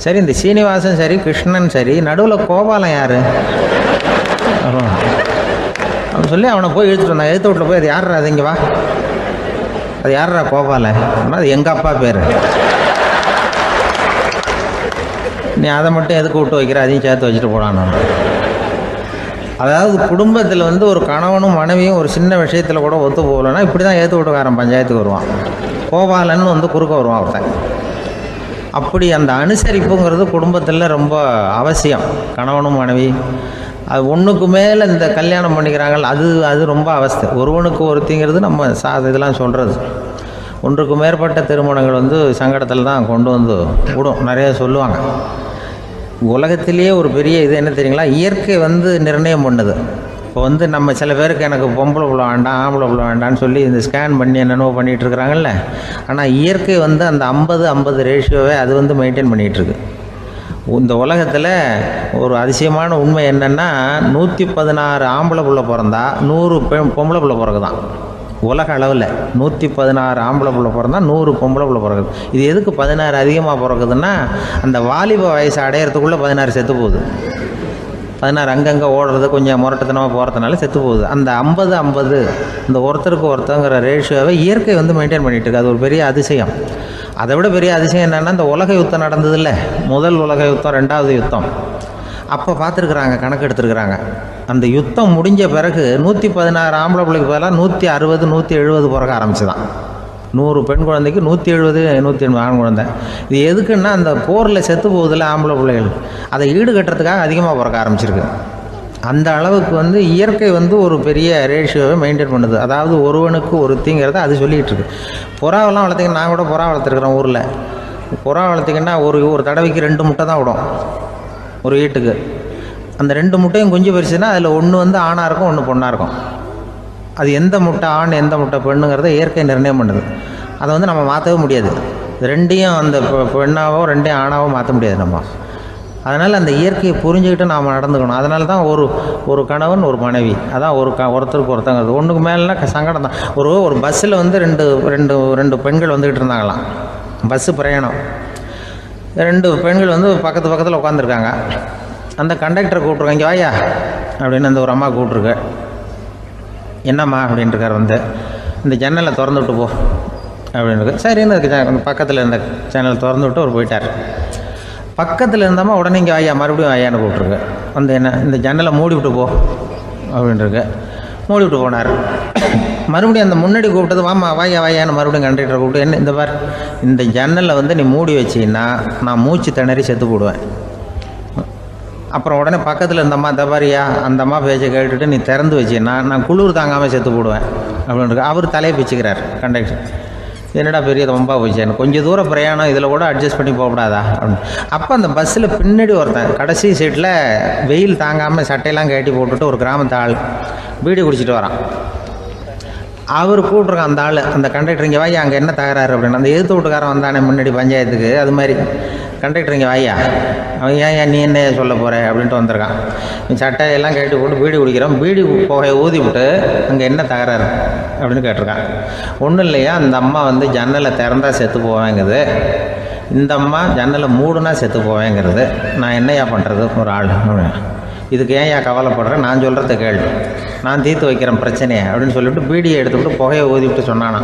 சரி, இந்த சீனிவாசன் சரி, கிருஷ்ணன் சரி, நடுவில் கோபாலம் யார் அப்படின்னு சொல்லி அவனை போய் இழுத்துட்டு வந்தான். எழுத்து வீட்டில் போய் அது யாரா, அது இங்கே வா, அது யாரா கோபால, அது எங்கள் அப்பா பேர். நீ அதை மட்டும் எதுக்கு விட்டு வைக்கிற, அதையும் சேர்த்து வச்சுட்டு போடான்னு. அதாவது குடும்பத்தில் வந்து ஒரு கணவனும் மனைவியும் ஒரு சின்ன விஷயத்தில் கூட ஒத்து போகலைன்னா இப்படி தான் ஏற்று விட்டுக்காரன் பஞ்சாயத்துக்கு வருவான். கோபாலன்னு வந்து குறுக்க வருவான் ஒருத்தன். அப்படி அந்த அனுசரிப்புங்கிறது குடும்பத்தில் ரொம்ப அவசியம். கணவனும் மனைவி அது ஒன்றுக்கு மேலே இந்த கல்யாணம் பண்ணிக்கிறாங்க, அது ரொம்ப அவஸ்தை. ஒருவனுக்கு ஒருத்திங்கிறது நம்ம இதெல்லாம் சொல்கிறது. ஒன்றுக்கு மேற்பட்ட திருமணங்கள் வந்து சங்கடத்தில் தான் கொண்டு வந்து விடும். நிறைய சொல்லுவாங்க. உலகத்திலேயே ஒரு பெரிய இது என்ன தெரியுங்களா, இயற்கை வந்து நிர்ணயம் பண்ணுது. இப்போ வந்து நம்ம சில பேருக்கு எனக்கு பொம்பளை பிள்ளை வேண்டாம் ஆம்பளை பிள்ளை வேண்டான்னு சொல்லி இந்த ஸ்கேன் பண்ணி என்னென்னவோ பண்ணிகிட்டு இருக்கிறாங்கல்ல. ஆனால் இயற்கை வந்து அந்த 50-50 ரேஷியோவை அது வந்து மெயின்டைன் பண்ணிகிட்ருக்கு. இந்த உலகத்தில் ஒரு அதிசயமான உண்மை என்னென்னா, 116 ஆம்பளை பிள்ளை பிறந்தா 100 பொம்பளை பிள்ளை பிறகுதான். உலக அளவில் 116 ஆம்பளை பிள்ளை பிறந்தா 100 பொம்பளை பிள்ளை பிறகுது. இது எதுக்கு 16 அதிகமாக பிறகுதுன்னா, அந்த வாலிப வயசு அடையிறதுக்குள்ளே 16 செத்து போகுது. 16 அங்கங்கே ஓடுறது கொஞ்சம் முரட்டத்தனமாக போகிறதுனால செத்து போகுது. அந்த 50-50 இந்த ஒருத்தருக்கு ஒருத்தங்கிற ரேஷியோவை இயற்கை வந்து மெயின்டைன் பண்ணிகிட்டு இருக்கு. அது ஒரு பெரிய அதிசயம். அதை விட பெரிய அதிசயம் என்னென்னா, இந்த உலக யுத்தம் நடந்ததில்ல, முதல் உலக யுத்தம், 2வது யுத்தம், அப்போ பார்த்துருக்குறாங்க, கணக்கு எடுத்துருக்குறாங்க. அந்த யுத்தம் முடிஞ்ச பிறகு 116 ஆம்பளை பிள்ளைக்கு பதிலாக 160 170 பிறக்க ஆரம்பிச்சு தான். 100 பெண் குழந்தைக்கு 170 180 ஆண் குழந்தை. இது எதுக்குன்னா, அந்த போரில் செத்து போகுதில்ல ஆம்பளை பிள்ளைகள், அதை ஈடுகட்டுறதுக்காக அதிகமாக பிறக்க ஆரம்பிச்சிருக்கு. அந்த அளவுக்கு வந்து இயற்கை வந்து ஒரு பெரிய ரேஷியோவை மெயின்டைன் பண்ணுது. அதாவது ஒருவனுக்கு ஒருத்திங்கிறத அது சொல்லிகிட்டு இருக்கு. புறாவெல்லாம் வளர்த்திங்கன்னா, நான் கூட புறா வளர்த்துருக்குறேன் ஊரில். புறா வளர்த்திங்கன்னா ஒரு தடவைக்கு 2 முட்டை தான் விடும் ஒரு வீட்டுக்கு. அந்த 2 முட்டையும் குஞ்சு பறிச்சுன்னா அதில் ஒன்று வந்து ஆணாக இருக்கும், ஒன்று பொண்ணாக இருக்கும். அது எந்த முட்டை ஆண் எந்த முட்டை பெண்ணுங்கிறத இயற்கை நிர்ணயம் பண்ணுது. அதை வந்து நம்ம மாற்றவே முடியாது. ரெண்டையும் அந்த பெண்ணாவோ 2 ஆணாவோ மாற்ற முடியாது நம்ம. அதனால் அந்த இயற்கையை புரிஞ்சுக்கிட்டு நாம் நடந்துக்கணும். அதனால தான் ஒரு கணவன் ஒரு மனைவி, அதான் ஒருத்தருக்கு ஒருத்தங்கிறது. ஒன்றுக்கு மேலேனா சங்கடம் தான். ஒரு பஸ்ஸில் வந்து ரெண்டு பெண்கள் வந்துக்கிட்டு இருந்தாங்களாம். பஸ்ஸு பிரயாணம். 2 பெண்கள் வந்து பக்கத்தில் உட்காந்துருக்காங்க. அந்த கண்டக்டரை கூப்பிட்ருக்காங்க, இங்கே வாயா அப்படின்னு அந்த ஒரு அம்மா கூப்பிட்ருக்கு. என்னம்மா அப்படின்ட்டுருக்கார். வந்து இந்த ஜன்னலை திறந்து விட்டு போ அப்படின்னு. சரின்னு அதுக்கு பக்கத்தில் இருந்த ஜன்னலை திறந்து விட்டு அவர் போயிட்டார். பக்கத்தில் இருந்தம்மா உடனே இங்கே வாயா மறுபடியும் வாயான்னு கூப்பிட்ருக்கு. வந்து என்ன இந்த ஜன்னலை மூடி விட்டு போ அப்படின்ட்டுருக்கு. மூடி விட்டு போனார். மறுபடியும் அந்த முன்னாடி கூப்பிட்டது வாமா வாயான்னு மறுபடியும் கண்டக்டரை கூப்பிட்டு, என்ன இந்த பார், இந்த ஜன்னலை வந்து நீ மூடி வச்சின்னா நான் மூச்சு திணறி செத்து போடுவேன். அப்புறம் உடனே பக்கத்தில் இருந்தம்மா தபாரியா அந்த அம்மா பேச்சை கேட்டுட்டு நீ திறந்து வச்சின்னா நான் குளிர் தாங்காமல் செத்து போடுவேன் அப்படின்ட்டு அவர் தலையை பிச்சுக்கிறார் கண்டக்டர். என்னடா பெரிய ரொம்ப போச்சு, எனக்கு கொஞ்சம் தூரம் பிரயாணம், இதில் கூட அட்ஜஸ்ட் பண்ணி போகக்கூடாதா அப்படின்னு. அப்போ அந்த பஸ்ஸில் பின்னாடி ஒருத்தன் கடைசி சீட்டில் வெயில் தாங்காமல் சட்டையெல்லாம் கட்டி போட்டுட்டு ஒரு கிராமத்து ஆள் பீடி குடிச்சிட்டு வரான். அவர் கூப்பிட்ருக்கான் அந்த ஆள், அந்த கண்டக்டர் இங்கே வாயா அங்கே என்ன தகராறு அப்படின்னு. அந்த எதிர்த்து வீட்டுக்காரன் வந்தானே முன்னாடி பஞ்சாயத்துக்கு, அது மாதிரி கண்டக்டர் இங்கே வாயா, அவன் ஏன் நீ என்ன சொல்ல போகிற அப்படின்ட்டு வந்திருக்கான். சட்டையெல்லாம் கட்டி போட்டு பீடி குடிக்கிறோம், பீடி புகையை ஊதி விட்டு அங்கே என்ன தகராறு அப்படின்னு கேட்டிருக்கான். ஒன்றும் இல்லையா, அந்த அம்மா வந்து ஜன்னலை திறந்தா செத்து போவேங்கிறது, இந்த அம்மா ஜன்னலை மூடுனா செத்து போவேங்கிறது, நான் என்னையா பண்ணுறது ஒரு ஆள் அப்படின்னு. இதுக்கு ஏன் கவலைப்படுறேன், நான் சொல்கிறத கேள்வி, நான் தீர்த்து வைக்கிறேன் பிரச்சனையை அப்படின்னு சொல்லிவிட்டு பீடியை எடுத்துக்கிட்டு புகையை ஊதிவிட்டு சொன்னானா,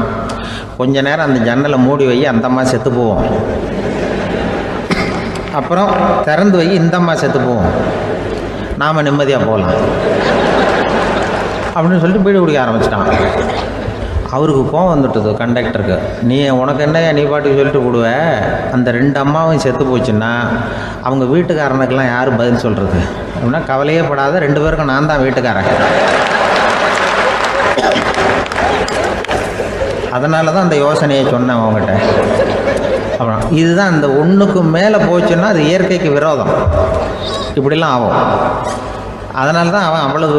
கொஞ்ச நேரம் அந்த ஜன்னலை மூடி வை, அந்த அம்மா செத்து போவோம், அப்புறம் திறந்து வை, இந்த அம்மா செத்து போவோம், நாம் நிம்மதியாக போகலாம் அப்படின்னு சொல்லிட்டு பீடி குடிக்க ஆரம்பிச்சிட்டான். அவருக்கு கோவம் வந்துட்டுது கண்டக்டருக்கு. உனக்கு என்னையா நீ பாட்டுக்கு சொல்லிட்டு போடுவ, அந்த 2 அம்மாவும் செத்து போச்சுன்னா அவங்க வீட்டுக்காரனுக்கெல்லாம் யார் பதில் சொல்கிறது அப்படின்னா, கவலையே படாத, 2 பேருக்கும் நான் தான் வீட்டுக்காரன். அதனால தான் அந்த யோசனையை சொன்னேன் அவங்ககிட்ட. அப்புறம் இதுதான் இந்த ஒன்றுக்கு மேலே போச்சுன்னா அது இயற்கைக்கு விரோதம், இப்படிலாம் ஆகும். அதனால தான் அவன் அவ்வளவு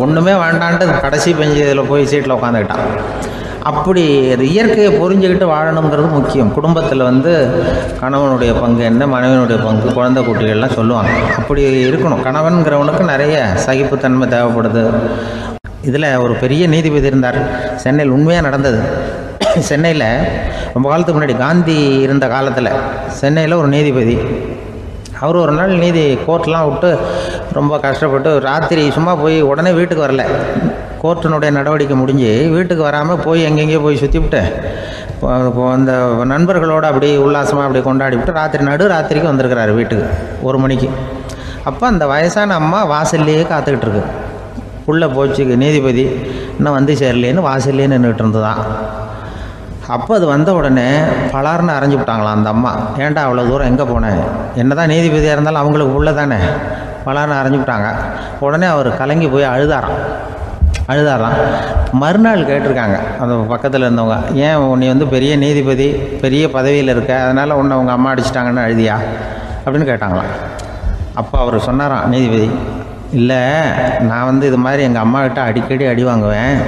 ஒன்றுமே வேண்டான்ட்டு கடைசி பெஞ்சு இதில் போய் சீட்டில் உட்காந்துக்கிட்டான். அப்படி அது இயற்கையை புரிஞ்சுக்கிட்டு வாழணுங்கிறது முக்கியம். குடும்பத்தில் வந்து கணவனுடைய பங்கு என்ன, மனைவியினுடைய பங்கு, குழந்தை குட்டிகள்லாம் சொல்லுவாங்க. அப்படி இருக்கணும். கணவன்கிறவனுக்கு நிறைய சகிப்புத்தன்மை தேவைப்படுது. இதில் ஒரு பெரிய நீதிபதி இருந்தார் சென்னையில், உண்மையாக நடந்தது. சென்னையில் ரொம்ப காலத்துக்கு முன்னாடி காந்தி இருந்த காலத்தில் சென்னையில் ஒரு நீதிபதி, அவர் ஒரு நாள் நீதி கோர்ட்லாம் விட்டு ரொம்ப கஷ்டப்பட்டு ராத்திரி சும்மா போய் உடனே வீட்டுக்கு வரல, கோர்ட்டினுடைய நடவடிக்கை முடிஞ்சு வீட்டுக்கு வராமல் போய் எங்கெங்கேயோ போய் சுற்றிவிட்டு அந்த நண்பர்களோடு அப்படி உல்லாசமாக அப்படி கொண்டாடிவிட்டு ராத்திரிக்கு வந்திருக்கிறாரு வீட்டுக்கு 1 மணிக்கு. அப்போ அந்த வயசான அம்மா வாசல்லையே காத்துக்கிட்டு இருக்கு. உள்ளே போச்சு நீதிபதி இன்னும் வந்து சேரலேன்னு வாசல்லையே நின்றுட்டு இருந்துதான். அப்போ அது வந்த உடனே பலார்னு அரைஞ்சி விட்டாங்களாம் அந்த அம்மா. ஏன்டா அவ்வளோ தூரம் எங்கே போனேன்? என்ன தான் நீதிபதியாக இருந்தாலும் அவங்களுக்கு உள்ள தானே. பலார்னு அரைஞ்சி விட்டாங்க. உடனே அவர் கலங்கி போய் அழுதாராம். மறுநாள் கேட்டிருக்காங்க அந்த பக்கத்தில் இருந்தவங்க, ஏன் நீ வந்து பெரிய நீதிபதி, பெரிய பதவியில் இருக்க, அதனால் உன்னை அவங்க அம்மா அடிச்சிட்டாங்கன்னு அழுதியா அப்படின்னு கேட்டாங்களாம். அப்போ அவர் சொன்னாராம் நீதிபதி, இல்லை நான் வந்து இது மாதிரி எங்கள் அம்மாக்கிட்ட அடிக்கடி அடி வாங்குவேன்.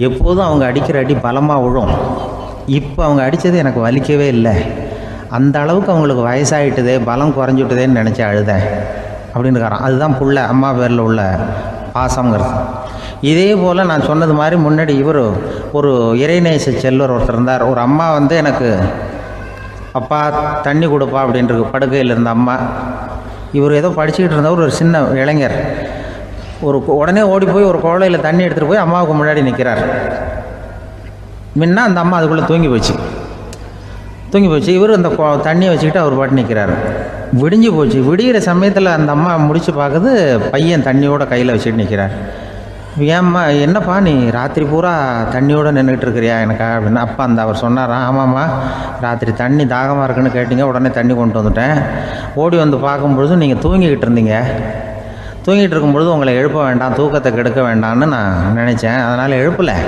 எப்போதும் அவங்க அடிக்கிற அடி பலமாக விழும். இப்போ அவங்க அடித்தது எனக்கு வலிக்கவே இல்லை. அந்த அளவுக்கு அவங்களுக்கு வயசாகிட்டுதே, பலம் குறைஞ்சிட்டுதேன்னு நினச்சி அழுதேன் அப்படின்னு இருக்காராம். அதுதான் புள்ள அம்மா பேரில் உள்ள பாசங்கிறது. இதே போல் நான் சொன்னது மாதிரி முன்னாடி இவர் ஒரு இறைநேச செல்வர் ஒருத்தர் இருந்தார். ஒரு அம்மா வந்து எனக்கு அப்பா தண்ணி கொடுப்பா அப்படின்ட்டு படுக்கையில் இருந்த அம்மா. இவர் ஏதோ படிச்சுக்கிட்டு இருந்தவர், ஒரு சின்ன இளைஞர். உடனே ஓடி போய் ஒரு குவளையில் தண்ணி எடுத்துகிட்டு போய் அம்மாவுக்கு முன்னாடி நிற்கிறார். முன்ன அந்த அம்மா அதுக்குள்ளே தூங்கி போச்சு. இவர் அந்த தண்ணியை வச்சுக்கிட்டு அவர் பாட்டு நிற்கிறார். விடிஞ்சு போச்சு. விடிகிற சமயத்தில் அந்த அம்மா முடிச்சு பார்க்குது, பையன் தண்ணியோட கையில் வச்சுட்டு நிற்கிறார். ஏம்மா என்னப்பா நீ ராத்திரி பூரா தண்ணியோடு நின்றுட்டு இருக்கிறியா எனக்கா அப்படின்னு. அப்போ அவர் சொன்னாராம், ஆமாம்மா ராத்திரி தண்ணி தாகமாக இருக்குன்னு கேட்டிங்க, உடனே தண்ணி கொண்டு வந்துட்டேன். ஓடி வந்து பார்க்கும்பொழுது நீங்கள் தூங்கிக்கிட்டு இருந்தீங்க. தூங்கிட்டு இருக்கும்பொழுது உங்களை எழுப்ப வேண்டாம், தூக்கத்தை கெடுக்க வேண்டாம்னு நான் நினச்சேன். அதனால் எழுப்பலை.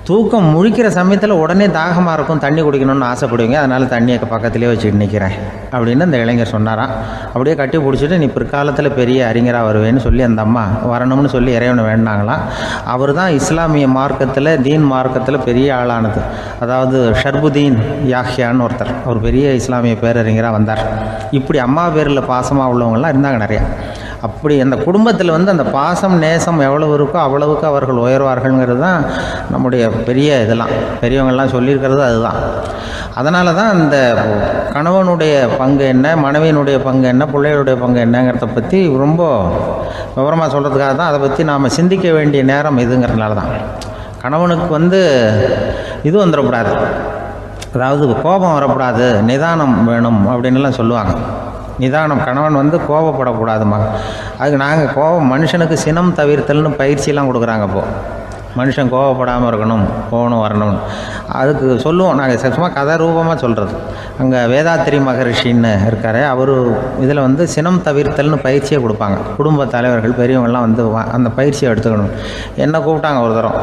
தூக்கம் முழிக்கிற சமயத்தில் உடனே தாகமாக இருக்கும், தண்ணி குடிக்கணும்னு ஆசைப்படுவீங்க, அதனால் தண்ணியை பக்கத்துலேயே வச்சுட்டு நிற்கிறேன் அப்படின்னு அந்த இளைஞர் சொன்னாராம். அப்படியே கட்டி பிடிச்சிட்டு நீ பிற்காலத்தில் பெரிய அறிஞராக வருவேன்னு சொல்லி அந்த அம்மா வரணும்னு சொல்லி இறைவனை வேண்டாங்களாம். அவர் தான் இஸ்லாமிய மார்க்கத்தில், தீன் மார்க்கத்தில் பெரிய ஆளானது. அதாவது ஷர்புதீன் யாஹ்யான்னு ஒருத்தர், அவர் பெரிய இஸ்லாமிய பேரறிஞராக வந்தார். இப்படி அம்மா பேரில் பாசமாக உள்ளவங்கள்லாம் இருந்தாங்க நிறையா. அப்படி அந்த குடும்பத்தில் வந்து அந்த பாசம் நேசம் எவ்வளவு இருக்கோ அவ்வளவுக்கு அவர்கள் உயர்வார்கள்ங்கிறது தான் நம்முடைய பெரிய இதெல்லாம் பெரியவங்கள்லாம் சொல்லியிருக்கிறது அதுதான். அதனால தான் அந்த கணவனுடைய பங்கு என்ன, மனைவியினுடைய பங்கு என்ன, பிள்ளைகளுடைய பங்கு என்னங்கிறத பற்றி ரொம்ப விவரமாக சொல்கிறதுக்காக தான் அதை பற்றி நாம் சிந்திக்க வேண்டிய நேரம் இதுங்கிறதுனால தான். கணவனுக்கு வந்து இது வந்துடக்கூடாது, அதாவது கோபம் வரக்கூடாது, நிதானம் வேணும் அப்படின்லாம் சொல்லுவாங்க. நிதானம், கணவன் வந்து கோபப்படக்கூடாதுமா. அதுக்கு நாங்கள் மனுஷனுக்கு சினம் தவிர்த்தல்னு பயிற்சியெல்லாம் கொடுக்குறாங்க. இப்போது மனுஷன் கோபப்படாமல் இருக்கணும், போகணும் வரணும், அதுக்கு சொல்லுவோம் நாங்கள். சும்மா கதை ரூபமாக சொல்கிறது. அங்கே வேதாத்திரி மகரிஷின்னு இருக்கார், அவர் இதில் வந்து சினம் தவிர்த்தல்னு பயிற்சியை கொடுப்பாங்க. குடும்ப தலைவர்கள் பெரியவங்கள்லாம் வந்து அந்த பயிற்சியை எடுத்துக்கணும். என்ன கூப்பிட்டாங்க ஒரு தரம்,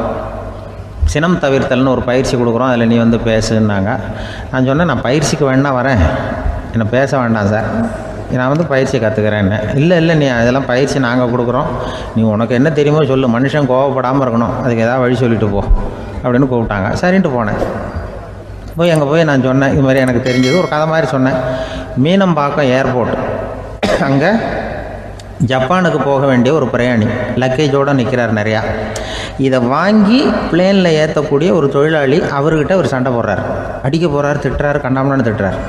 சினம் தவிர்த்தல்னு ஒரு பயிற்சி கொடுக்குறோம், அதில் நீ வந்து பேசுன்னாங்க. நான் சொன்னேன், நான் பயிற்சிக்கு வேணா வரேன், என்னை பேச வேண்டாம் சார், நான் வந்து பயிற்சி கற்றுக்கிறேன். இல்லை நீ அதெல்லாம் பயிற்சி நாங்கள் கொடுக்குறோம், நீ உனக்கு என்ன தெரியுமோ சொல்லு, மனுஷன் கோவப்படாமல் இருக்கணும், அதுக்கு ஏதாவது வழி சொல்லிட்டு போ அப்படின்னு கூப்பிட்டாங்க. சரின்ட்டு போனேன். அங்கே போய் நான் சொன்னேன், இது மாதிரி எனக்கு தெரிஞ்சது ஒரு கதை மாதிரி சொன்னேன். மீனம்பாக்கம் ஏர்போர்ட், அங்கே ஜப்பானுக்கு போக வேண்டிய ஒரு பிரயாணி லக்கேஜோடு நிற்கிறார் நிறையா. இதை வாங்கி பிளேனில் ஏற்றக்கூடிய ஒரு தொழிலாளி அவர்கிட்ட ஒரு சண்டை போடுறார், அடிக்க போகிறார், திட்டுறாரு, கண்டாமலான்னு திட்டுறார்.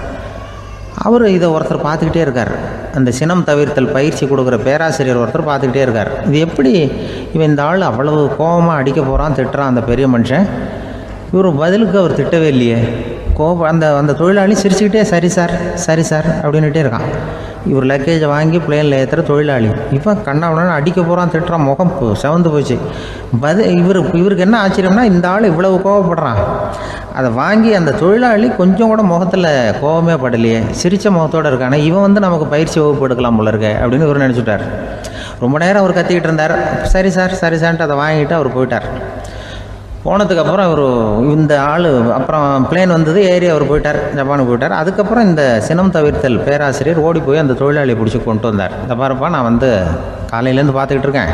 அவர் இதை ஒருத்தர் பார்த்துக்கிட்டே இருக்கார். அந்த சினம் தவிர்த்தல் பயிற்சி கொடுக்குற பேராசிரியர் ஒருத்தர் பார்த்துக்கிட்டே இருக்கார். இது எப்படி இவன் இந்த ஆள் அவ்வளவு கோபமாக அடிக்க போகிறான், திட்டுறான் அந்த பெரிய மனுஷன், இவர் பதிலுக்கு அவர் திட்டவே இல்லையே. அந்த தொழிலாளி சிரிச்சுக்கிட்டே சரி சார் அப்படின்னுட்டே இருக்கான். இவர் லக்கேஜை வாங்கி பிளேனில் ஏற்றுற தொழிலாளி இப்போ கண்ணாவுடனே அடிக்க போகிறான், திட்டுறான், முகம் செவந்து போச்சு. இவருக்கு என்ன ஆச்சரியம்னா, இந்த ஆள் இவ்வளவு கோவப்படுறான், அதை வாங்கி அந்த தொழிலாளி கொஞ்சம் கூட முகத்தில் கோபமே படலையே, சிரித்த முகத்தோடு இருக்கானே, இவன் வந்து நமக்கு பயிற்சி வகுப்பு எடுக்கலாம் போல இருக்கே அப்படின்னு இவர் நினச்சிட்டார். ரொம்ப நேரம் அவர் கத்திக்கிட்டு இருந்தார். சரி சார்ன்ட்டு அதை வாங்கிட்டு அவர் போயிட்டார். போனதுக்கப்புறம் இந்த ஆள் அப்புறம் பிளேன் வந்தது, ஏறி அவர் போயிட்டார், ஜப்பானுக்கு போயிட்டார். அதுக்கப்புறம் இந்த சினம் தவிர்த்தல் பேராசிரியர் ஓடி போய் அந்த தொழிலாளியை பிடிச்சி கொண்டு வந்தார். இந்த பாருப்பா, நான் வந்து காலையிலேருந்து பார்த்துக்கிட்டு இருக்கேன்,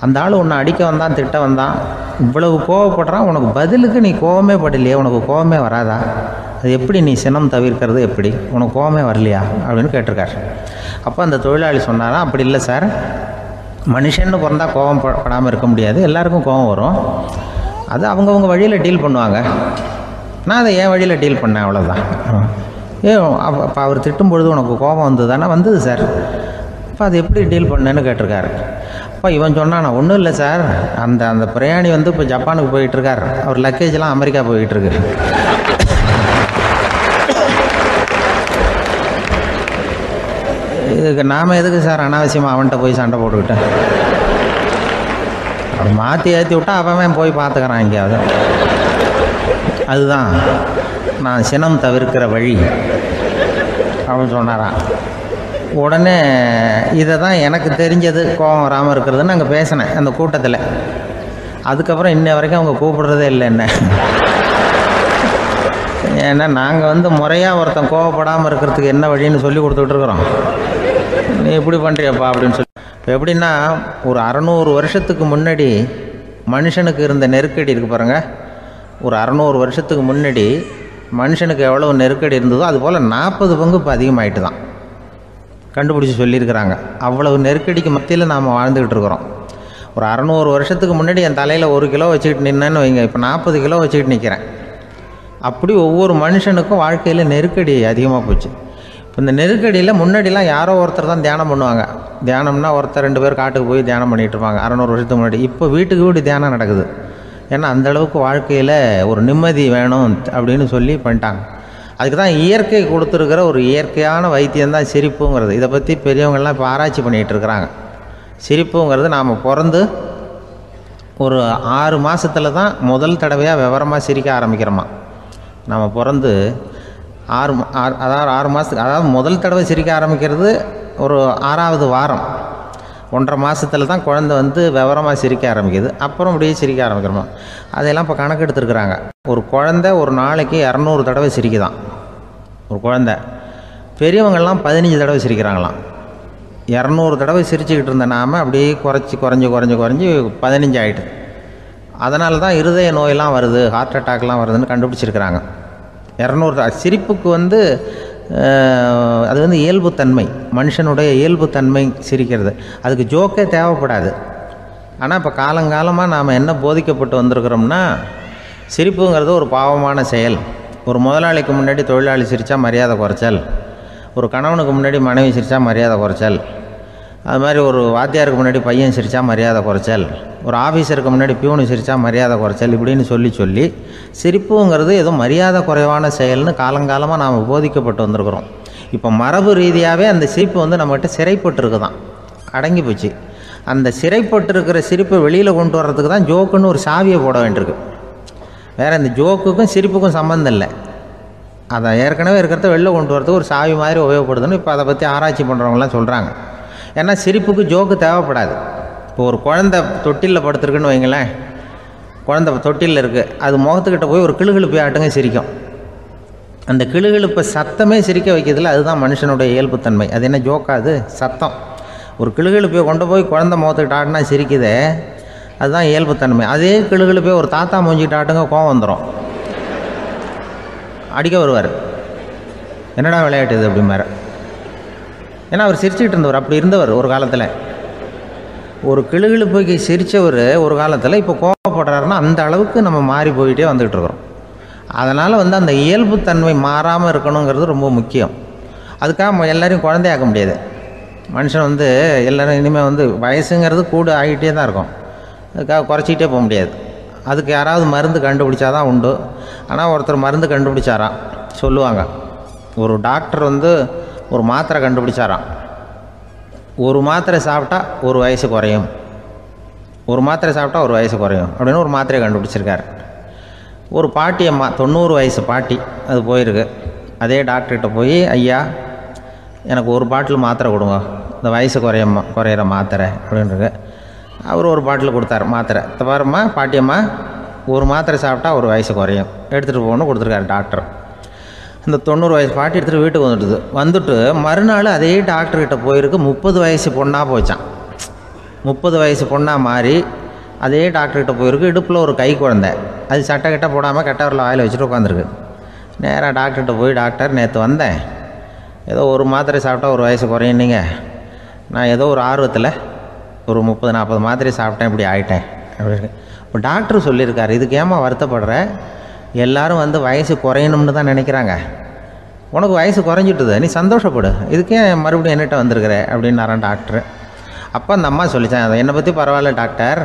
அந்த ஆள் உன்னை அடிக்க வந்தான், திட்ட வந்தான், இவ்வளவு கோவப்படுறான், உனக்கு பதிலுக்கு நீ கோவமே படலையே, உனக்கு கோவமே வராதா, அது எப்படி நீ சினம் தவிர்க்கிறது, எப்படி உனக்கு கோவமே வரலையா அப்படின்னு கேட்டிருக்கார். அப்போ அந்த தொழிலாளி சொன்னாராம், அப்படி இல்லை சார், மனுஷன்னு பிறந்தா கோவம் படாமல் இருக்க முடியாது, எல்லாருக்கும் கோவம் வரும், அது அவங்கவுங்க வழியில் டீல் பண்ணுவாங்க, நான் அதை என் வழியில் டீல் பண்ணேன், அவ்வளோதான். அப்போ அவர் திட்டும் பொழுது உனக்கு கோபம் வந்தது தானே? வந்தது சார். அப்போ அது எப்படி டீல் பண்ணேன்னு கேட்டிருக்காரு. அப்போ இவன் சொன்னான், ஒன்றும் இல்லை சார், அந்த பிரயாணி வந்து இப்போ ஜப்பானுக்கு போயிட்டுருக்கார், அவர் லக்கேஜெலாம் அமெரிக்கா போயிட்டுருக்கு. இதுக்கு நாம் எதுக்கு சார் அனாவசியமாக அவன்கிட்ட போய் சண்டை போட்டுக்கிட்டேன்? அப்படி மாற்றி ஏற்றி விட்டா அவன் போய் பார்த்துக்கிறான் எங்கேயாவது. அதுதான் நான் சினம் தவிர்க்கிற வழி அப்படின்னு சொன்னாரான். உடனே இதை தான் எனக்கு தெரிஞ்சது கோபம் வராமல் இருக்கிறதுன்னு அங்கே பேசினேன் அந்த கூட்டத்தில். அதுக்கப்புறம் இன்ன வரைக்கும் அவங்க கூப்பிடுறதே இல்லை என்ன. ஏன்னா நாங்கள் வந்து முறையாக ஒருத்தன் கோவப்படாமல் இருக்கிறதுக்கு என்ன வழின்னு சொல்லி கொடுத்துட்ருக்குறோம். நீ இப்படி பண்ணுறியப்பா அப்படின்னு சொல்லி. இப்போ எப்படின்னா, ஒரு 600 வருஷத்துக்கு முன்னாடி மனுஷனுக்கு இருந்த நெருக்கடி இருக்குது பாருங்கள். ஒரு 600 வருஷத்துக்கு முன்னாடி மனுஷனுக்கு எவ்வளோ நெருக்கடி இருந்ததோ அதுபோல் 40 பங்கு இப்போ அதிகமாகிட்டு தான் கண்டுபிடிச்சி சொல்லியிருக்கிறாங்க. அவ்வளவு நெருக்கடிக்கு மத்தியில் நாம் வாழ்ந்துக்கிட்டு இருக்கிறோம். ஒரு 600 வருஷத்துக்கு முன்னாடி என் தலையில் 1 கிலோ வச்சுக்கிட்டு நின்னேன்னு வைங்க, இப்போ 40 கிலோ வச்சுக்கிட்டு நிற்கிறேன். அப்படி ஒவ்வொரு மனுஷனுக்கும் வாழ்க்கையில் நெருக்கடி அதிகமாக போச்சு. இப்போ இந்த நெருக்கடியில் முன்னாடிலாம் யாரோ ஒருத்தர் தான் தியானம் பண்ணுவாங்க. தியானம்னா ஒருத்தர் 2 பேர் காட்டுக்கு போய் தியானம் பண்ணிகிட்டு இருப்பாங்க 600 வருஷத்துக்கு முன்னாடி. இப்போ வீட்டுக்கு வீடு தியானம் நடக்குது. ஏன்னா அந்தளவுக்கு வாழ்க்கையில் ஒரு நிம்மதி வேணும் அப்படின்னு சொல்லி பண்ணிட்டாங்க. அதுக்கு தான் இயற்கை கொடுத்துருக்கிற ஒரு இயற்கையான வைத்தியம்தான் சிரிப்புங்கிறது. இதை பற்றி பெரியவங்கள்லாம் இப்போ ஆராய்ச்சி பண்ணிகிட்டு இருக்கிறாங்க. சிரிப்புங்கிறது நாம் பிறந்து ஒரு 6 மாதத்தில் தான் முதல் தடவையாக விவரமாக சிரிக்க ஆரம்பிக்கிறோமா. நம்ம பிறந்து 6 மாதத்துக்கு, அதாவது முதல் தடவை சிரிக்க ஆரம்பிக்கிறது ஒரு 6ஆவது வாரம், 1.5 மாதத்தில் தான் குழந்தை வந்து விவரமாக சிரிக்க ஆரம்பிக்குது. அப்புறம் அப்படியே சிரிக்க ஆரம்பிக்கிறோமா. அதையெல்லாம் இப்போ கணக்கு எடுத்துருக்குறாங்க. ஒரு குழந்தை ஒரு நாளைக்கு 200 தடவை சிரிக்குதான் ஒரு குழந்தை. பெரியவங்கள்லாம் 15 தடவை சிரிக்கிறாங்களாம். 200 தடவை சிரிச்சுக்கிட்டு இருந்த நாம் அப்படியே குறைஞ்சி 15 ஆகிட்டு. அதனால தான் இருதய நோயெல்லாம் வருது, ஹார்ட் அட்டாக்லாம் வருதுன்னு கண்டுபிடிச்சிருக்கிறாங்க. 200 சிரிப்புக்கு வந்து அது வந்து இயல்புத்தன்மை, மனுஷனுடைய இயல்புத்தன்மை சிரிக்கிறது. அதுக்கு ஜோக்கே தேவைப்படாது. ஆனால் இப்போ காலங்காலமாக நாம் என்ன போதிக்கப்பட்டு வந்திருக்கிறோம்னா, சிரிப்புங்கிறது ஒரு பாவமான செயல். ஒரு முதலாளிக்கு முன்னாடி தொழிலாளி சிரித்தா மரியாதை குறைச்சல், ஒரு கணவனுக்கு முன்னாடி மனைவி சிரித்தா மரியாதை குறைச்சல், அது மாதிரி ஒரு வாத்தியாருக்கு முன்னாடி பையன் சிரித்தா மரியாதை குறைச்சல், ஒரு ஆஃபீஸருக்கு முன்னாடி பியூனு சிரித்தா மரியாதை குறைச்சல், இப்படின்னு சொல்லி சிரிப்புங்கிறது ஏதோ மரியாதை குறைவான செயல்னு காலங்காலமாக நாம் போதிக்கப்பட்டு வந்திருக்கிறோம். இப்போ மரபு ரீதியாகவே அந்த சிரிப்பு வந்து நம்மகிட்ட சிறைப்பட்டுருக்கு தான், அடங்கி போச்சு. அந்த சிறைப்பட்டிருக்கிற சிரிப்பை வெளியில் கொண்டு வர்றதுக்கு தான் ஜோக்குன்னு ஒரு சாவியை போட வேண்டியிருக்கு. வேறு இந்த ஜோக்குக்கும் சிரிப்புக்கும் சம்மந்தம் இல்லை. அதை ஏற்கனவே இருக்கிறத வெளில கொண்டு வரதுக்கு ஒரு சாவி மாதிரி உபயோகப்படுதுன்னு இப்போ அதை பற்றி ஆராய்ச்சி பண்ணுறவங்களாம் சொல்கிறாங்க. ஏன்னா சிரிப்புக்கு ஜோக்கு தேவைப்படாது. இப்போ ஒரு குழந்தை தொட்டிலில் படுத்துருக்குன்னு வைங்களேன், குழந்தை தொட்டிலில் இருக்குது, அது முகத்துக்கிட்ட போய் ஒரு கிளுகிழுப்பை ஆட்டுங்க சிரிக்கும். அந்த கிளுகிழுப்பை சத்தமே சிரிக்க வைக்கிறதுல அதுதான் மனுஷனுடைய இயல்புத்தன்மை. அது என்ன ஜோக்காது? சத்தம். ஒரு கிளுகிழுப்பையை கொண்டு போய் குழந்தை முகத்துக்கிட்ட ஆட்டினா சிரிக்குதே, அதுதான் இயல்புத்தன்மை. அதே கிளுகிழுப்பையை ஒரு தாத்தா மூஞ்சிக்கிட்ட ஆட்டுங்க, கோவம் வந்துடும், அடிக்க வருவார். என்னடா விளையாட்டு இது அப்படிமாரு. ஏன்னா அவர் சிரிச்சுக்கிட்டு இருந்தவர், அப்படி இருந்தவர் ஒரு காலத்தில். ஒரு கிளுகிழுப்பைக்கு சிரித்தவர் ஒரு காலத்தில் இப்போ கோவப்படுறாருன்னா அந்த அளவுக்கு நம்ம மாறி போயிட்டே வந்துக்கிட்டு இருக்கிறோம். அதனால் வந்து அந்த இயல்புத்தன்மை மாறாமல் இருக்கணுங்கிறது ரொம்ப முக்கியம். அதுக்காக எல்லோரையும் குழந்தையாக்க முடியாது. மனுஷன் வந்து எல்லோரும் இனிமேல் வந்து வயசுங்கிறது கூட ஆகிட்டே தான் இருக்கும். அதுக்காக குறைச்சிக்கிட்டே போக முடியாது. அதுக்கு யாராவது மருந்து கண்டுபிடிச்சாதான் உண்டு. ஆனால் ஒருத்தர் மருந்து கண்டுபிடிச்சாராம், சொல்லுவாங்க. ஒரு டாக்டர் வந்து ஒரு மாத்திரை கண்டுபிடிச்சாராம். ஒரு மாத்திரை சாப்பிட்டா ஒரு வயசு குறையும், ஒரு மாத்திரை சாப்பிட்டா ஒரு வயசு குறையும் அப்படின்னு ஒரு மாத்திரையை கண்டுபிடிச்சிருக்காரு. ஒரு பாட்டி அம்மா, 90 வயசு பாட்டி, அது போயிருக்கு. அதே டாக்டர்கிட்ட போய், ஐயா எனக்கு ஒரு பாட்டில் மாத்திரை கொடுங்க, இந்த வயசு குறையிற மாத்திரை அப்படின்றது. அவர் ஒரு பாட்டில் கொடுத்தாரு மாத்திரை. பாரும்மா பாட்டியம்மா, ஒரு மாத்திரை சாப்பிட்டா ஒரு வயசு குறையும், எடுத்துகிட்டு போகணும்னு கொடுத்துருக்காரு டாக்டர். இந்த 90 வயசு பாட்டி எடுத்துகிட்டு வீட்டுக்கு வந்துட்டு மறுநாள் அதே டாக்டர்கிட்ட போயிருக்கு. 30 வயசு பொண்ணாக போச்சான். 30 வயசு பொண்ணாக மாறி அதே டாக்டர்கிட்ட போயிருக்கு. இடுப்பில் ஒரு கை குழந்தை, அது சட்டை கிட்ட போடாமல் கட்டவரில் வாயில் வச்சுட்டு உட்காந்துருக்கு. நேராக டாக்டர்கிட்ட போய், டாக்டர் நேற்று வந்தேன், ஏதோ ஒரு மாத்திரை சாப்பிட்டா ஒரு வயசு குறையினீங்க, நான் ஏதோ ஒரு ஆர்வத்தில் ஒரு 30-40 மாத்திரை சாப்பிட்டேன், இப்படி ஆகிட்டேன் அப்படின்னு. இப்போ டாக்டர் சொல்லியிருக்காரு, இதுக்கு ஏமா வருத்தப்படுற, எல்லோரும் வந்து வயசு குறையணும்னு தான் நினைக்கிறாங்க, உனக்கு வயசு குறைஞ்சிட்டுது, நீ சந்தோஷப்படு, இதுக்கே மறுபடியும் என்னட்ட வந்திருக்கிற அப்படின்னாரான் டாக்டர். அப்போ அந்த அம்மா சொல்லித்தான், அதை என்னை பற்றி பரவாயில்ல டாக்டர்,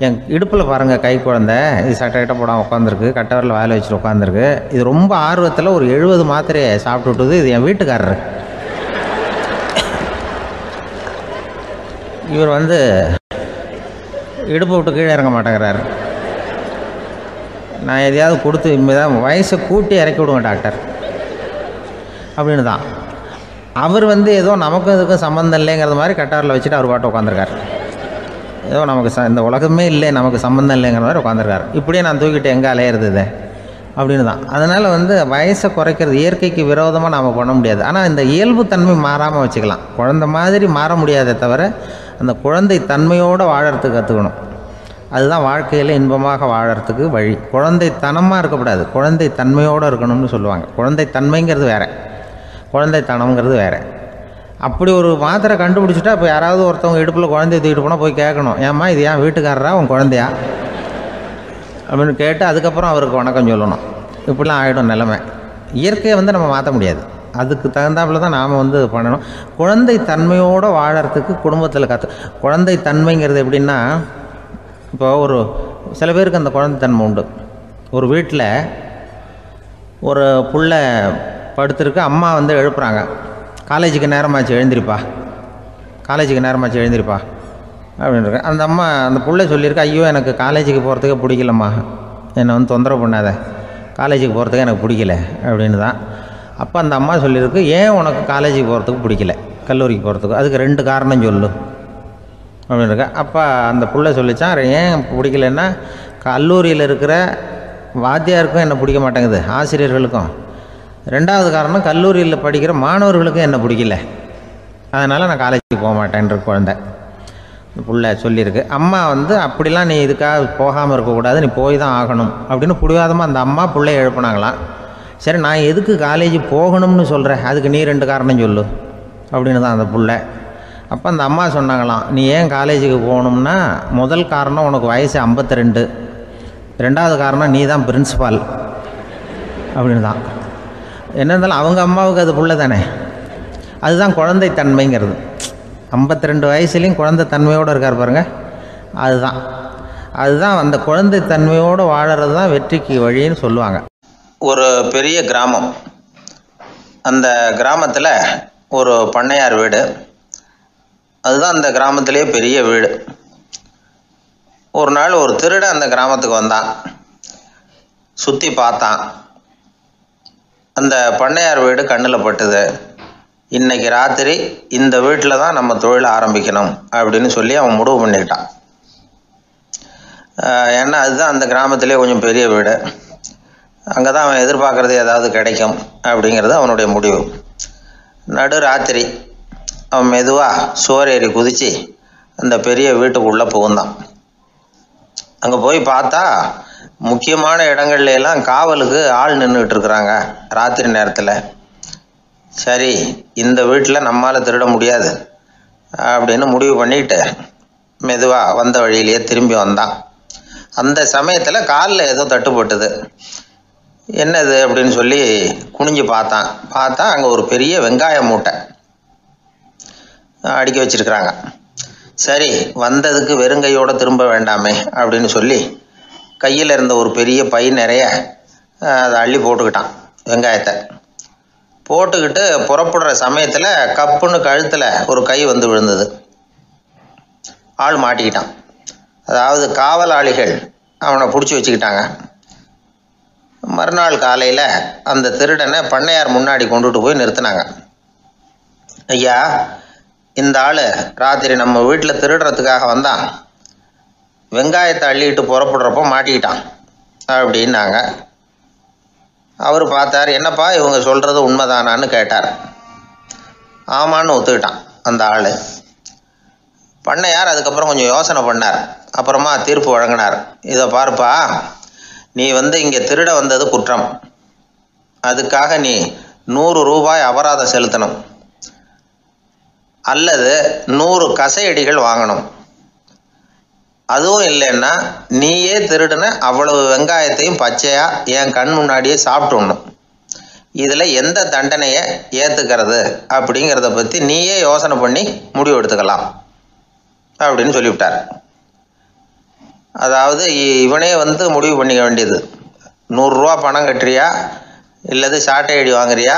என் இடுப்பில் பாருங்கள் கை குழந்தை, இது சட்டை கிட்ட போடாமல் உட்காந்துருக்கு, கட்டவரில் வாயில் வச்சுட்டு உட்காந்துருக்கு, இது ரொம்ப ஆர்வத்தில் ஒரு 70 மாத்திரையை சாப்பிட்டு விட்டுது, இது என் வீட்டுக்காரரு. இவர் இடுப்பை விட்டு கீழே இறங்க மாட்டேங்கிறார். நான் எதையாவது கொடுத்து இனிமேதான் வயசை கூட்டி இறக்கி விடுவேன் டாக்டர் அப்படின்னு தான். அவர் ஏதோ நமக்கும் இதுக்கும் சம்மந்தம் இல்லைங்கிறது மாதிரி கட்டாரில் வச்சுட்டு அவர் பாட்டு உட்காந்துருக்கார். ஏதோ நமக்கு இந்த உலகமே இல்லை, நமக்கு சம்மந்தம் இல்லைங்கிற மாதிரி உட்காந்துருக்கார். இப்படியே நான் தூக்கிட்டு எங்கே அலையிறது அப்படின்னு தான். அதனால் வயசை குறைக்கிறது இயற்கைக்கு விரோதமாக நாம் பண்ண முடியாது. ஆனால் இந்த இயல்பு தன்மை மாறாமல் வச்சுக்கலாம். குழந்தை மாதிரி மாற முடியாதே தவிர அந்த குழந்தை தன்மையோடு வாழறதுக்கு கற்றுக்கணும். அதுதான் வாழ்க்கையில் இன்பமாக வாழறதுக்கு வழி. குழந்தைத்தனமாக இருக்கக்கூடாது, குழந்தை தன்மையோடு இருக்கணும்னு சொல்லுவாங்க. குழந்தை தன்மைங்கிறது வேறு, குழந்தைத்தனம்ங்கிறது வேறு. அப்படி ஒரு மாத்திரை கண்டுபிடிச்சிட்டா இப்போ யாராவது ஒருத்தவங்க இடுப்பில் குழந்தைய தூக்கிட்டு போனால் போய் கேட்கணும், ஏம்மா இது ஏன் வீட்டுக்காரரா உன் குழந்தையா அப்படின்னு கேட்டு அதுக்கப்புறம் அவருக்கு வணக்கம் சொல்லணும். இப்படிலாம் ஆகிடும் நிலைமை. இயற்கையை நம்ம மாற்ற முடியாது, அதுக்கு தகுந்தாப்புல தான் நாம் பண்ணணும். குழந்தை தன்மையோடு வாழறதுக்கு குடும்பத்தில் குழந்தை தன்மைங்கிறது எப்படின்னா, இப்போ சில பேருக்கு அந்த குழந்தைத்தன்மை உண்டு. ஒரு வீட்டில் ஒரு புள்ள படுத்துருக்கு, அம்மா எழுப்புறாங்க, காலேஜுக்கு நேரமாச்சு எழுந்திருப்பா, காலேஜுக்கு நேரமாச்சு எழுந்திருப்பா அப்படின்ட்டு. அந்த அம்மா அந்த புள்ளை சொல்லியிருக்கு, ஐயோ எனக்கு காலேஜுக்கு போகிறதுக்கே பிடிக்கலம்மா, என்னை தொந்தரவு பண்ணாத, காலேஜுக்கு போகிறதுக்கு எனக்கு பிடிக்கல அப்படின்னு தான். அப்போ அந்த அம்மா சொல்லியிருக்கு, ஏன் உனக்கு காலேஜுக்கு போகிறதுக்கு பிடிக்கல, கல்லூரிக்கு போகிறதுக்கு, அதுக்கு 2 காரணம் சொல்லு அப்படின்னு இருக்கா. அப்போ அந்த புள்ளை சொல்லிச்சான், ஏன் பிடிக்கலன்னா கல்லூரியில் இருக்கிற வாத்தியாருக்கும் என்னை பிடிக்க மாட்டேங்குது, ஆசிரியர்களுக்கும். 2வது காரணம், கல்லூரியில் படிக்கிற மாணவர்களுக்கும் என்னை பிடிக்கல, அதனால் நான் காலேஜுக்கு போக மாட்டேன்ற குழந்தை புள்ளை சொல்லியிருக்கு. அம்மா அப்படிலாம் நீ இதுக்காக போகாமல் இருக்கக்கூடாது, நீ போய் தான் ஆகணும் அப்படின்னு பிடிவாதமாக அந்த அம்மா பிள்ளைய எழுப்புனாங்களாம். சரி, நான் எதுக்கு காலேஜ் போகணும்னு சொல்கிறேன், அதுக்கு நீ 2 காரணம் சொல்லு அப்படின்னு தான் அந்த புள்ளை. அப்போ அந்த அம்மா சொன்னாங்களாம், நீ ஏன் காலேஜுக்கு போகணும்னா, முதல் காரணம் உனக்கு வயசு 52, 2வது காரணம் நீ தான் பிரின்சிபால் அப்படின்னு தான். என்ன இருந்தாலும் அவங்க அம்மாவுக்கு அது புள்ள தானே, அதுதான் குழந்தை தன்மைங்கிறது. 52 வயசுலேயும் குழந்தை தன்மையோடு இருக்கார் பாருங்கள், அதுதான் அந்த குழந்தை தன்மையோடு வாழறது தான் வெற்றிக்கு வழின்னு சொல்லுவாங்க. ஒரு பெரிய கிராமம், அந்த கிராமத்தில் ஒரு பண்ணையார் வீடு, அதுதான் அந்த கிராமத்திலே பெரிய வீடு. ஒரு நாள் ஒரு திருடன் அந்த கிராமத்துக்கு வந்தான், சுற்றி பார்த்தான். அந்த பண்ணையார் வீடு கண்ணில் பட்டுது. இன்னைக்கு ராத்திரி இந்த வீட்டில் தான் நம்ம தொழிலை ஆரம்பிக்கணும் அப்படின்னு சொல்லி அவன் முடிவு பண்ணிக்கிட்டான். ஏன்னா அதுதான் அந்த கிராமத்திலே கொஞ்சம் பெரிய வீடு, அங்கே தான் அவன் எதிர்பார்க்குறது ஏதாவது கிடைக்கும் அப்படிங்கிறது அவனுடைய முடிவு. நடு ராத்திரி அவன் மெதுவாக சோறேறி குதித்து அந்த பெரிய வீட்டுக்குள்ளே புகுந்தான். அங்கே போய் பார்த்தா முக்கியமான இடங்கள்ல எல்லாம் காவலுக்கு ஆள் நின்றுட்டு இருக்கிறாங்க ராத்திரி நேரத்தில். சரி, இந்த வீட்டில் நம்மால் திருட முடியாது அப்படின்னு முடிவு பண்ணிட்டு மெதுவாக வந்த வழியிலேயே திரும்பி வந்தான். அந்த சமயத்தில் காலில் ஏதோ தட்டுப்பட்டுது. என்னது அப்படின்னு சொல்லி குனிஞ்சு பார்த்தா அங்கே ஒரு பெரிய வெங்காய மூட்டை அடுக்கி வச்சிருக்கிறாங்க. சரி, வந்ததுக்கு வெறுங்கையோடு திரும்ப வேண்டாமே அப்படின்னு சொல்லி கையில் இருந்த ஒரு பெரிய பை நிறைய அதை அள்ளி போட்டுக்கிட்டான். வெங்காயத்தை போட்டுக்கிட்டு புறப்படுற சமயத்தில் கப்புன்னு கழுத்தில் ஒரு கை விழுந்தது. ஆள் மாட்டிக்கிட்டான். அதாவது காவலாளிகள் அவனை பிடிச்சி வச்சுக்கிட்டாங்க. மறுநாள் காலையில் அந்த திருடனை பண்ணையார் முன்னாடி கொண்டுட்டு போய் நிறுத்தினாங்க. ஐயா, இந்த ஆள் ராத்திரி நம்ம வீட்டில் திருடுறதுக்காக வந்தான், வெங்காயத்தை அள்ளிட்டு புறப்படுறப்போ மாட்டிக்கிட்டான் அப்படின்னாங்க. அவர் பார்த்தார், என்னப்பா இவங்க சொல்கிறது உண்மைதானான்னு கேட்டார். ஆமான்னு ஒத்துக்கிட்டான் அந்த ஆள். பண்ணையார் அதுக்கப்புறம் கொஞ்சம் யோசனை பண்ணார். அப்புறமா தீர்ப்பு வழங்கினார். இதை பாருப்பா, நீ இங்கே திருட வந்தது குற்றம், அதுக்காக நீ 100 ரூபாய் அபராதம் செலுத்தணும், அல்லது 100 கசையடிகள் வாங்கணும். அதுவும் இல்லைன்னா நீயே திருடுன அவ்வளவு வெங்காயத்தையும் பச்சையா என் கண் முன்னாடியே சாப்பிட்டுணும். இதில் எந்த தண்டனையை ஏற்றுக்கிறது அப்படிங்கிறத பற்றி நீயே யோசனை பண்ணி முடிவு எடுத்துக்கலாம் அப்படின்னு சொல்லிவிட்டார். அதாவது இவனே முடிவு பண்ணிக்க வேண்டியது, 100 ரூபா பணம் கட்டுறியா, இல்லது சாட்டை அடி வாங்குறியா,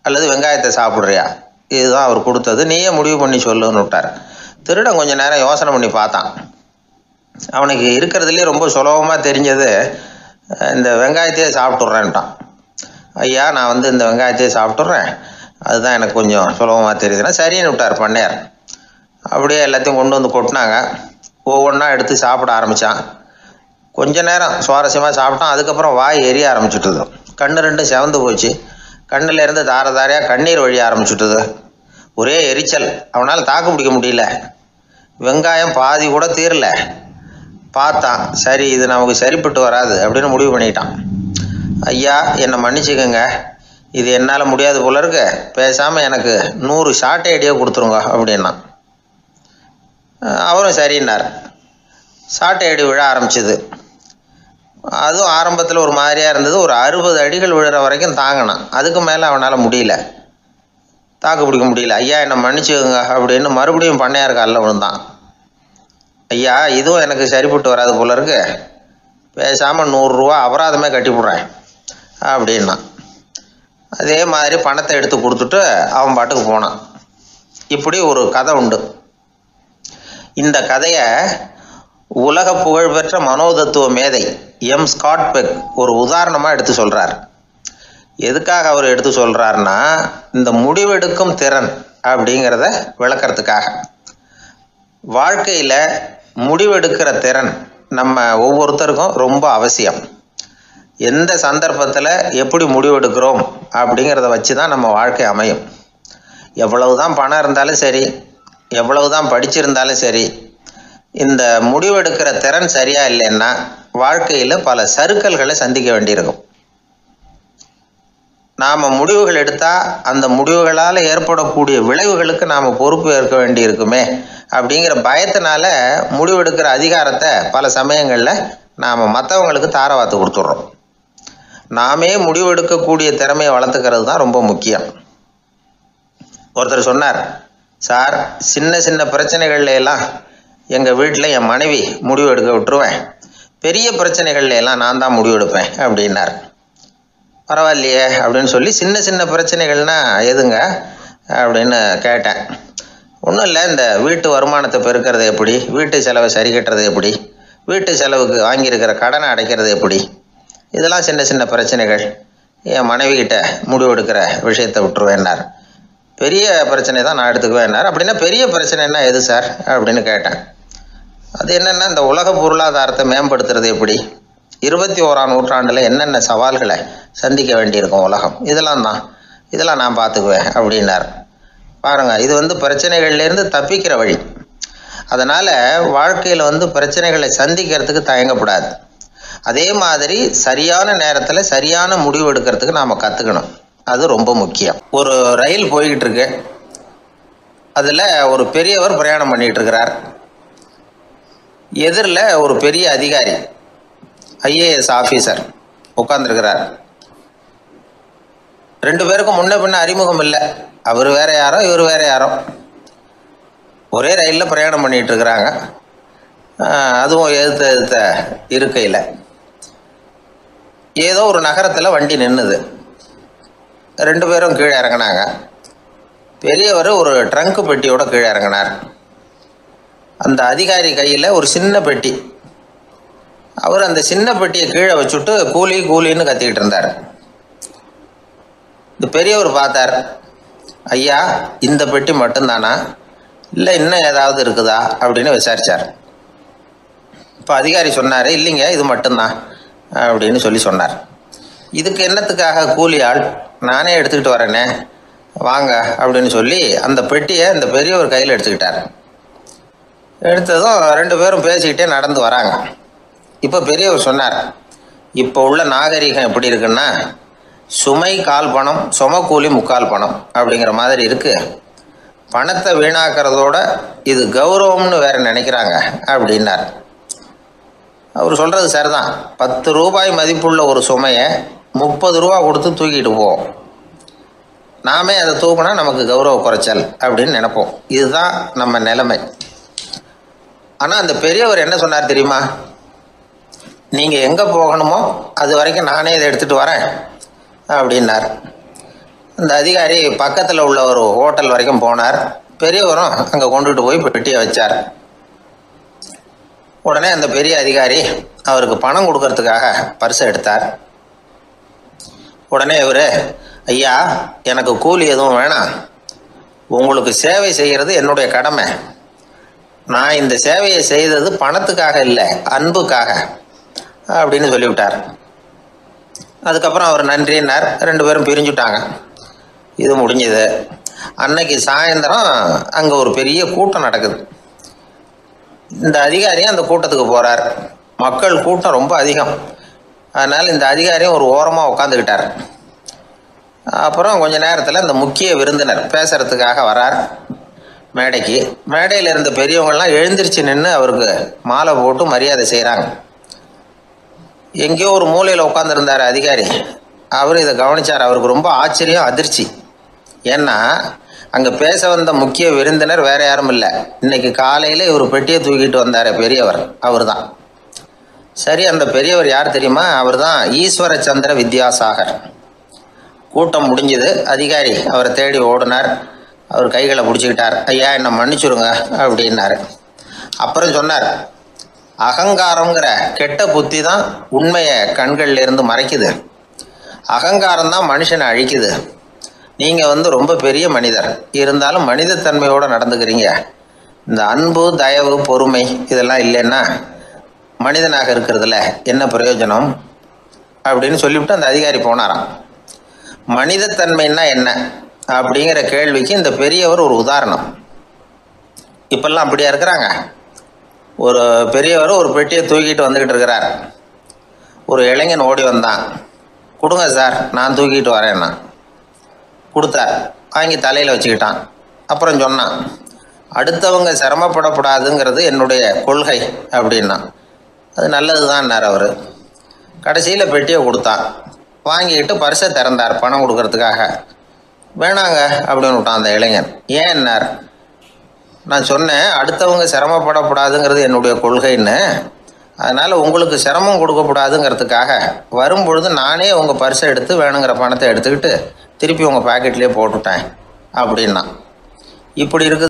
அல்லது வெங்காயத்தை சாப்பிட்றியா, இதுதான் அவர் கொடுத்தது, நீயே முடிவு பண்ணி சொல்லுன்னு விட்டார். திருடன் கொஞ்சம் நேரம் யோசனை பண்ணி பார்த்தான். அவனுக்கு இருக்கிறதுலே ரொம்ப சுலபமாக தெரிஞ்சது இந்த வெங்காயத்தையே சாப்பிட்டுட்றேன்ட்டான். ஐயா, நான் இந்த வெங்காயத்தையே சாப்பிட்டுட்றேன், அதுதான் எனக்கு கொஞ்சம் சுலபமாக தெரியுதுன்னா சரின்னு விட்டார் பண்ணையார். அப்படியே எல்லாத்தையும் கொண்டு கொட்டினாங்க. ஒவ்வொன்றா எடுத்து சாப்பிட ஆரம்பித்தான். கொஞ்ச நேரம் சுவாரஸ்யமாக சாப்பிட்டான். அதுக்கப்புறம் வாய் எரிய ஆரம்பிச்சுட்டுது, கண்ணு ரெண்டும் செவந்து போச்சு, கண்ணில் இருந்து தார தாரையாக கண்ணீர் வழிய ஆரம்பிச்சுட்டுது. ஒரே எரிச்சல், அவனால் தாக்கு பிடிக்க முடியல. வெங்காயம் பாதி கூட தீரல. பார்த்தான், சரி இது நமக்கு சரிப்பட்டு வராது அப்படின்னு முடிவு பண்ணிட்டான். ஐயா, என்னை மன்னிச்சுக்கோங்க, இது என்னால் முடியாது போல இருக்கு, பேசாமல் எனக்கு 100 சாட்டை அடியை கொடுத்துருங்க அப்படின்னா. அவரும் சரின்னார். சாட்டை அடி விழ ஆரம்பிச்சுது. அதுவும் ஆரம்பத்தில் ஒரு மாதிரியாக இருந்தது. ஒரு 60 அடிகள் விழுற வரைக்கும் தாங்கினான். அதுக்கு மேலே அவனால் முடியல, தாக்கு பிடிக்க முடியல. ஐயா, என்னை மன்னிச்சுக்கோங்க அப்படின்னு மறுபடியும் பண்ணையார் காலில் விழுந்தான். ஐயா, இதுவும் எனக்கு சரிப்பட்டு வராது போல இருக்கு, பேசாமல் 100 ரூபா அபராதமே கட்டிவிட்றேன் அப்படின்னா. அதே மாதிரி பணத்தை எடுத்து கொடுத்துட்டு அவன் பாட்டுக்கு போனான். இப்படி ஒரு கதை உண்டு. இந்த கதையை உலக புகழ்பெற்ற மனோதத்துவ மேதை ஸ்காட் பெக் ஒரு உதாரணமாக எடுத்து சொல்கிறார். எதுக்காக அவர் எடுத்து சொல்கிறாருன்னா, இந்த முடிவெடுக்கும் திறன் அப்படிங்கிறத விளக்கிறதுக்காக. வாழ்க்கையில் முடிவெடுக்கிற திறன் நம்ம ஒவ்வொருத்தருக்கும் ரொம்ப அவசியம். எந்த சந்தர்ப்பத்தில் எப்படி முடிவெடுக்கிறோம் அப்படிங்கிறத வச்சு தான் நம்ம வாழ்க்கை அமையும். எவ்வளவு தான் பணம் இருந்தாலும் சரி, எவ்வளவு தான் படிச்சிருந்தாலும் சரி, இந்த முடிவெடுக்கிற திறன் சரியா இல்லைன்னா வாழ்க்கையில் பல சறுக்கல்களை சந்திக்க வேண்டியிருக்கும். நாம் முடிவுகள் எடுத்தால் அந்த முடிவுகளால் ஏற்படக்கூடிய விளைவுகளுக்கு நாம் பொறுப்பு ஏற்க வேண்டி இருக்குமே அப்படிங்கிற பயத்தினால முடிவெடுக்கிற அதிகாரத்தை பல சமயங்களில் நாம் மற்றவங்களுக்கு தாரவாத்து கொடுத்துட்றோம். நாமே முடிவெடுக்கக்கூடிய திறமையை வளர்த்துக்கிறது தான் ரொம்ப முக்கியம். ஒருத்தர் சொன்னார், சார், சின்ன சின்ன பிரச்சனைகள்ல எல்லாம் எங்கள் வீட்டில் என் மனைவி முடிவு எடுக்க விட்டுருவேன், பெரிய பிரச்சனைகள்ல எல்லாம் நான் தான் முடிவெடுப்பேன் அப்படின்னார். பரவாயில்லையே அப்படின்னு சொல்லி, சின்ன சின்ன பிரச்சனைகள்னா எதுங்க அப்படின்னு கேட்டேன். ஒன்றும் இல்லை, இந்த வீட்டு வருமானத்தை பெருக்கிறது எப்படி, வீட்டு செலவை சரி கட்டுறது எப்படி, வீட்டு செலவுக்கு வாங்கியிருக்கிற கடனை அடைக்கிறது எப்படி, இதெல்லாம் சின்ன சின்ன பிரச்சனைகள், என் மனைவிகிட்ட முடிவெடுக்கிற விஷயத்தை விட்டுருவேன்னார். பெரிய பிரச்சனை தான் நான் எடுத்துக்குவேன்னார். அப்படின்னா பெரிய பிரச்சனைன்னா எது சார் அப்படின்னு கேட்டேன். அது என்னென்னா, இந்த உலக பொருளாதாரத்தை மேம்படுத்துறது எப்படி, 21ஆம் நூற்றாண்டில் என்னென்ன சவால்களை சந்திக்க வேண்டியிருக்கும் உலகம், இதெல்லாம் நான் பார்த்துக்குவேன் அப்படின்னார். பாருங்கள், இது பிரச்சனைகள்லேருந்து தப்பிக்கிற வழி. அதனால் வாழ்க்கையில் பிரச்சனைகளை சந்திக்கிறதுக்கு தயங்கக்கூடாது. அதே மாதிரி சரியான நேரத்தில் சரியான முடிவு எடுக்கிறதுக்கு நாம் கற்றுக்கணும். அது ரொம்ப முக்கியம். ஒரு ரயில் போய்கிட்டு இருக்கு. அதில் ஒரு பெரியவர் பிரயாணம் பண்ணிகிட்டு இருக்கிறார். எதிரில் ஒரு பெரிய அதிகாரி, ஐஏஎஸ் ஆஃபீஸர் உட்காந்துருக்கிறார். 2 பேருக்கும் முன்ன பின்ன அறிமுகம் இல்லை. அவர் வேற யாரோ, இவர் வேற யாரோ. ஒரே ரயிலில் பிரயாணம் பண்ணிகிட்டு இருக்கிறாங்க. அதுவும் எதிர்த்த இருக்கையில். ஏதோ ஒரு நகரத்தில் வண்டி நின்றுது. 2 பேரும் கீழே இறங்கினாங்க. பெரியவர் ஒரு ட்ரங்கு பெட்டியோட கீழே இறங்கினார். அந்த அதிகாரி கையில் ஒரு சின்ன பெட்டி. அவர் அந்த சின்ன பெட்டியை கீழே வச்சுட்டு கூலி கூலின்னு கத்திக்கிட்டு இருந்தார். இந்த பெரியவர் பார்த்தார். ஐயா, இந்த பெட்டி மட்டும்தானா, இல்லை இன்னும் ஏதாவது இருக்குதா அப்படின்னு விசாரித்தார். இப்போ அதிகாரி சொன்னார், இல்லைங்க, இது மட்டும்தான் அப்படின்னு சொன்னார். இதுக்கு என்னத்துக்காக கூலி ஆள், நானே எடுத்துக்கிட்டு வரேனே, வாங்க அப்படின்னு சொல்லி அந்த பெட்டியை இந்த பெரியவர் கையில் எடுத்துக்கிட்டார். எடுத்ததும் 2 பேரும் பேசிக்கிட்டே நடந்து வராங்க. இப்போ பெரியவர் சொன்னார், இப்போ உள்ள நாகரிகம் எப்படி இருக்குன்னா, சுமை கால் பணம், சுமக்கூலி முக்கால் பணம் அப்படிங்கிற மாதிரி இருக்குது. பணத்தை வீணாக்கிறதோட இது கௌரவம்னு வேற நினைக்கிறாங்க அப்படின்னார். அவர் சொல்கிறது சரிதான். 10 ரூபாய் மதிப்புள்ள ஒரு சுமையை 30 ரூபா கொடுத்து தூக்கிட்டு போவோம். நாமே அதை தூக்குனா நமக்கு கௌரவ குறைச்சல் அப்படின்னு நினைப்போம். இதுதான் நம்ம நிலைமை. ஆனால் அந்த பெரியவர் என்ன சொன்னார் தெரியுமா? நீங்கள் எங்கே போகணுமோ அது வரைக்கும் நானே இதை எடுத்துகிட்டு வரேன் அப்படின்னார். அந்த அதிகாரி பக்கத்தில் உள்ள ஒரு ஹோட்டல் வரைக்கும் போனார். பெரியவரும் அங்கே கொண்டுட்டு போய் பெட்டியை வச்சார். உடனே அந்த பெரிய அதிகாரி அவருக்கு பணம் கொடுக்கறதுக்காக பர்ஸை எடுத்தார். உடனே இவர், ஐயா, எனக்கு கூலி எதுவும் வேணாம், உங்களுக்கு சேவை செய்கிறது என்னுடைய கடமை, நான் இந்த சேவையை செய்தது பணத்துக்காக இல்லை, அன்புக்காக அப்படின்னு சொல்லிவிட்டார். அதுக்கப்புறம் அவர் நன்றின்னார். 2 பேரும் பிரிஞ்சுட்டாங்க. இது முடிஞ்சது. அன்னைக்கு சாயந்தரம் அங்கே ஒரு பெரிய கூட்டம் நடக்குது. இந்த அதிகாரியும் அந்த கூட்டத்துக்கு போகிறார். மக்கள் கூட்டம் ரொம்ப அதிகம். அதனால் இந்த அதிகாரியும் ஒரு ஓரமாக உட்காந்துக்கிட்டார். அப்புறம் கொஞ்ச நேரத்தில் இந்த முக்கிய விருந்தினர் பேசுகிறதுக்காக வரார் மேடைக்கு. மேடையில் இருந்த பெரியவங்கள்லாம் எழுந்திரிச்சு நின்று அவருக்கு மாலை போட்டு மரியாதை செய்கிறாங்க. எங்கேயோ ஒரு மூலையில் உட்காந்துருந்தார் அதிகாரி. அவர் இதை கவனித்தார். அவருக்கு ரொம்ப ஆச்சரியம், அதிர்ச்சி. ஏன்னா அங்கே பேச வந்த முக்கிய விருந்தினர் வேற யாரும் இல்லை, இன்னைக்கு காலையில் இவர் பெட்டியை தூக்கிட்டு வந்தார் பெரியவர், அவர் தான். சரி, அந்த பெரியவர் யார் தெரியுமா? அவர் தான் ஈஸ்வர சந்திர வித்யாசாகர். கூட்டம் முடிஞ்சது. அதிகாரி அவரை தேடி ஓடினார். அவர் கைகளை பிடிச்சிக்கிட்டார். ஐயா, என்னை மன்னிச்சுருங்க அப்படின்னாரு. அப்புறம் சொன்னார், அகங்காரங்கிற கெட்ட புத்தி தான் உண்மையை கண்கள்ல இருந்து மறைக்குது, அகங்காரம் தான் மனுஷனை அழிக்குது. நீங்கள் ரொம்ப பெரிய மனிதர், இருந்தாலும் மனிதத்தன்மையோடு நடந்துக்கிறீங்க. இந்த அன்பு, தயவு, பொறுமை இதெல்லாம் இல்லைன்னா மனிதனாக இருக்கிறதுல என்ன பிரயோஜனம் அப்படின்னு சொல்லிவிட்டு அந்த அதிகாரி போனாராம். மனிதத்தன்மைன்னா என்ன அப்படிங்கிற கேள்விக்கு இந்த பெரியவர் ஒரு உதாரணம். இப்பெல்லாம் அப்படியா இருக்கிறாங்க? ஒரு பெரியவர் ஒரு பெட்டியை தூக்கிட்டு வந்துக்கிட்டு இருக்கிறார். ஒரு இளைஞன் ஓடி வந்தான். கொடுங்க சார், நான் தூக்கிட்டு வரேன்னா. கொடுத்தார். வாங்கி தலையில் வச்சுக்கிட்டான். அப்புறம் சொன்னான், அடுத்தவங்க சிரமப்படக்கூடாதுங்கிறது என்னுடைய கொள்கை அப்படின்னா. அது நல்லது தான்னார் அவர். கடைசியில் பெட்டியை கொடுத்தான். வாங்கிக்கிட்டு பர்ஸை திறந்தார் பணம் கொடுக்கறதுக்காக. வேணாங்க அப்படின்னு விட்டான் அந்த இளைஞன். ஏன்னார்? நான் சொன்னேன் அடுத்தவங்க சிரமப்படக்கூடாதுங்கிறது என்னுடைய கொள்கைன்னு, அதனால் உங்களுக்கு சிரமம் கொடுக்கக்கூடாதுங்கிறதுக்காக வரும்பொழுது நானே உங்கள் பர்ஸை எடுத்து வேணுங்கிற பணத்தை எடுத்துக்கிட்டு திருப்பி உங்கள் பாக்கெட்லேயே போட்டுட்டேன் அப்படின்னா. இப்படி இருக்குது.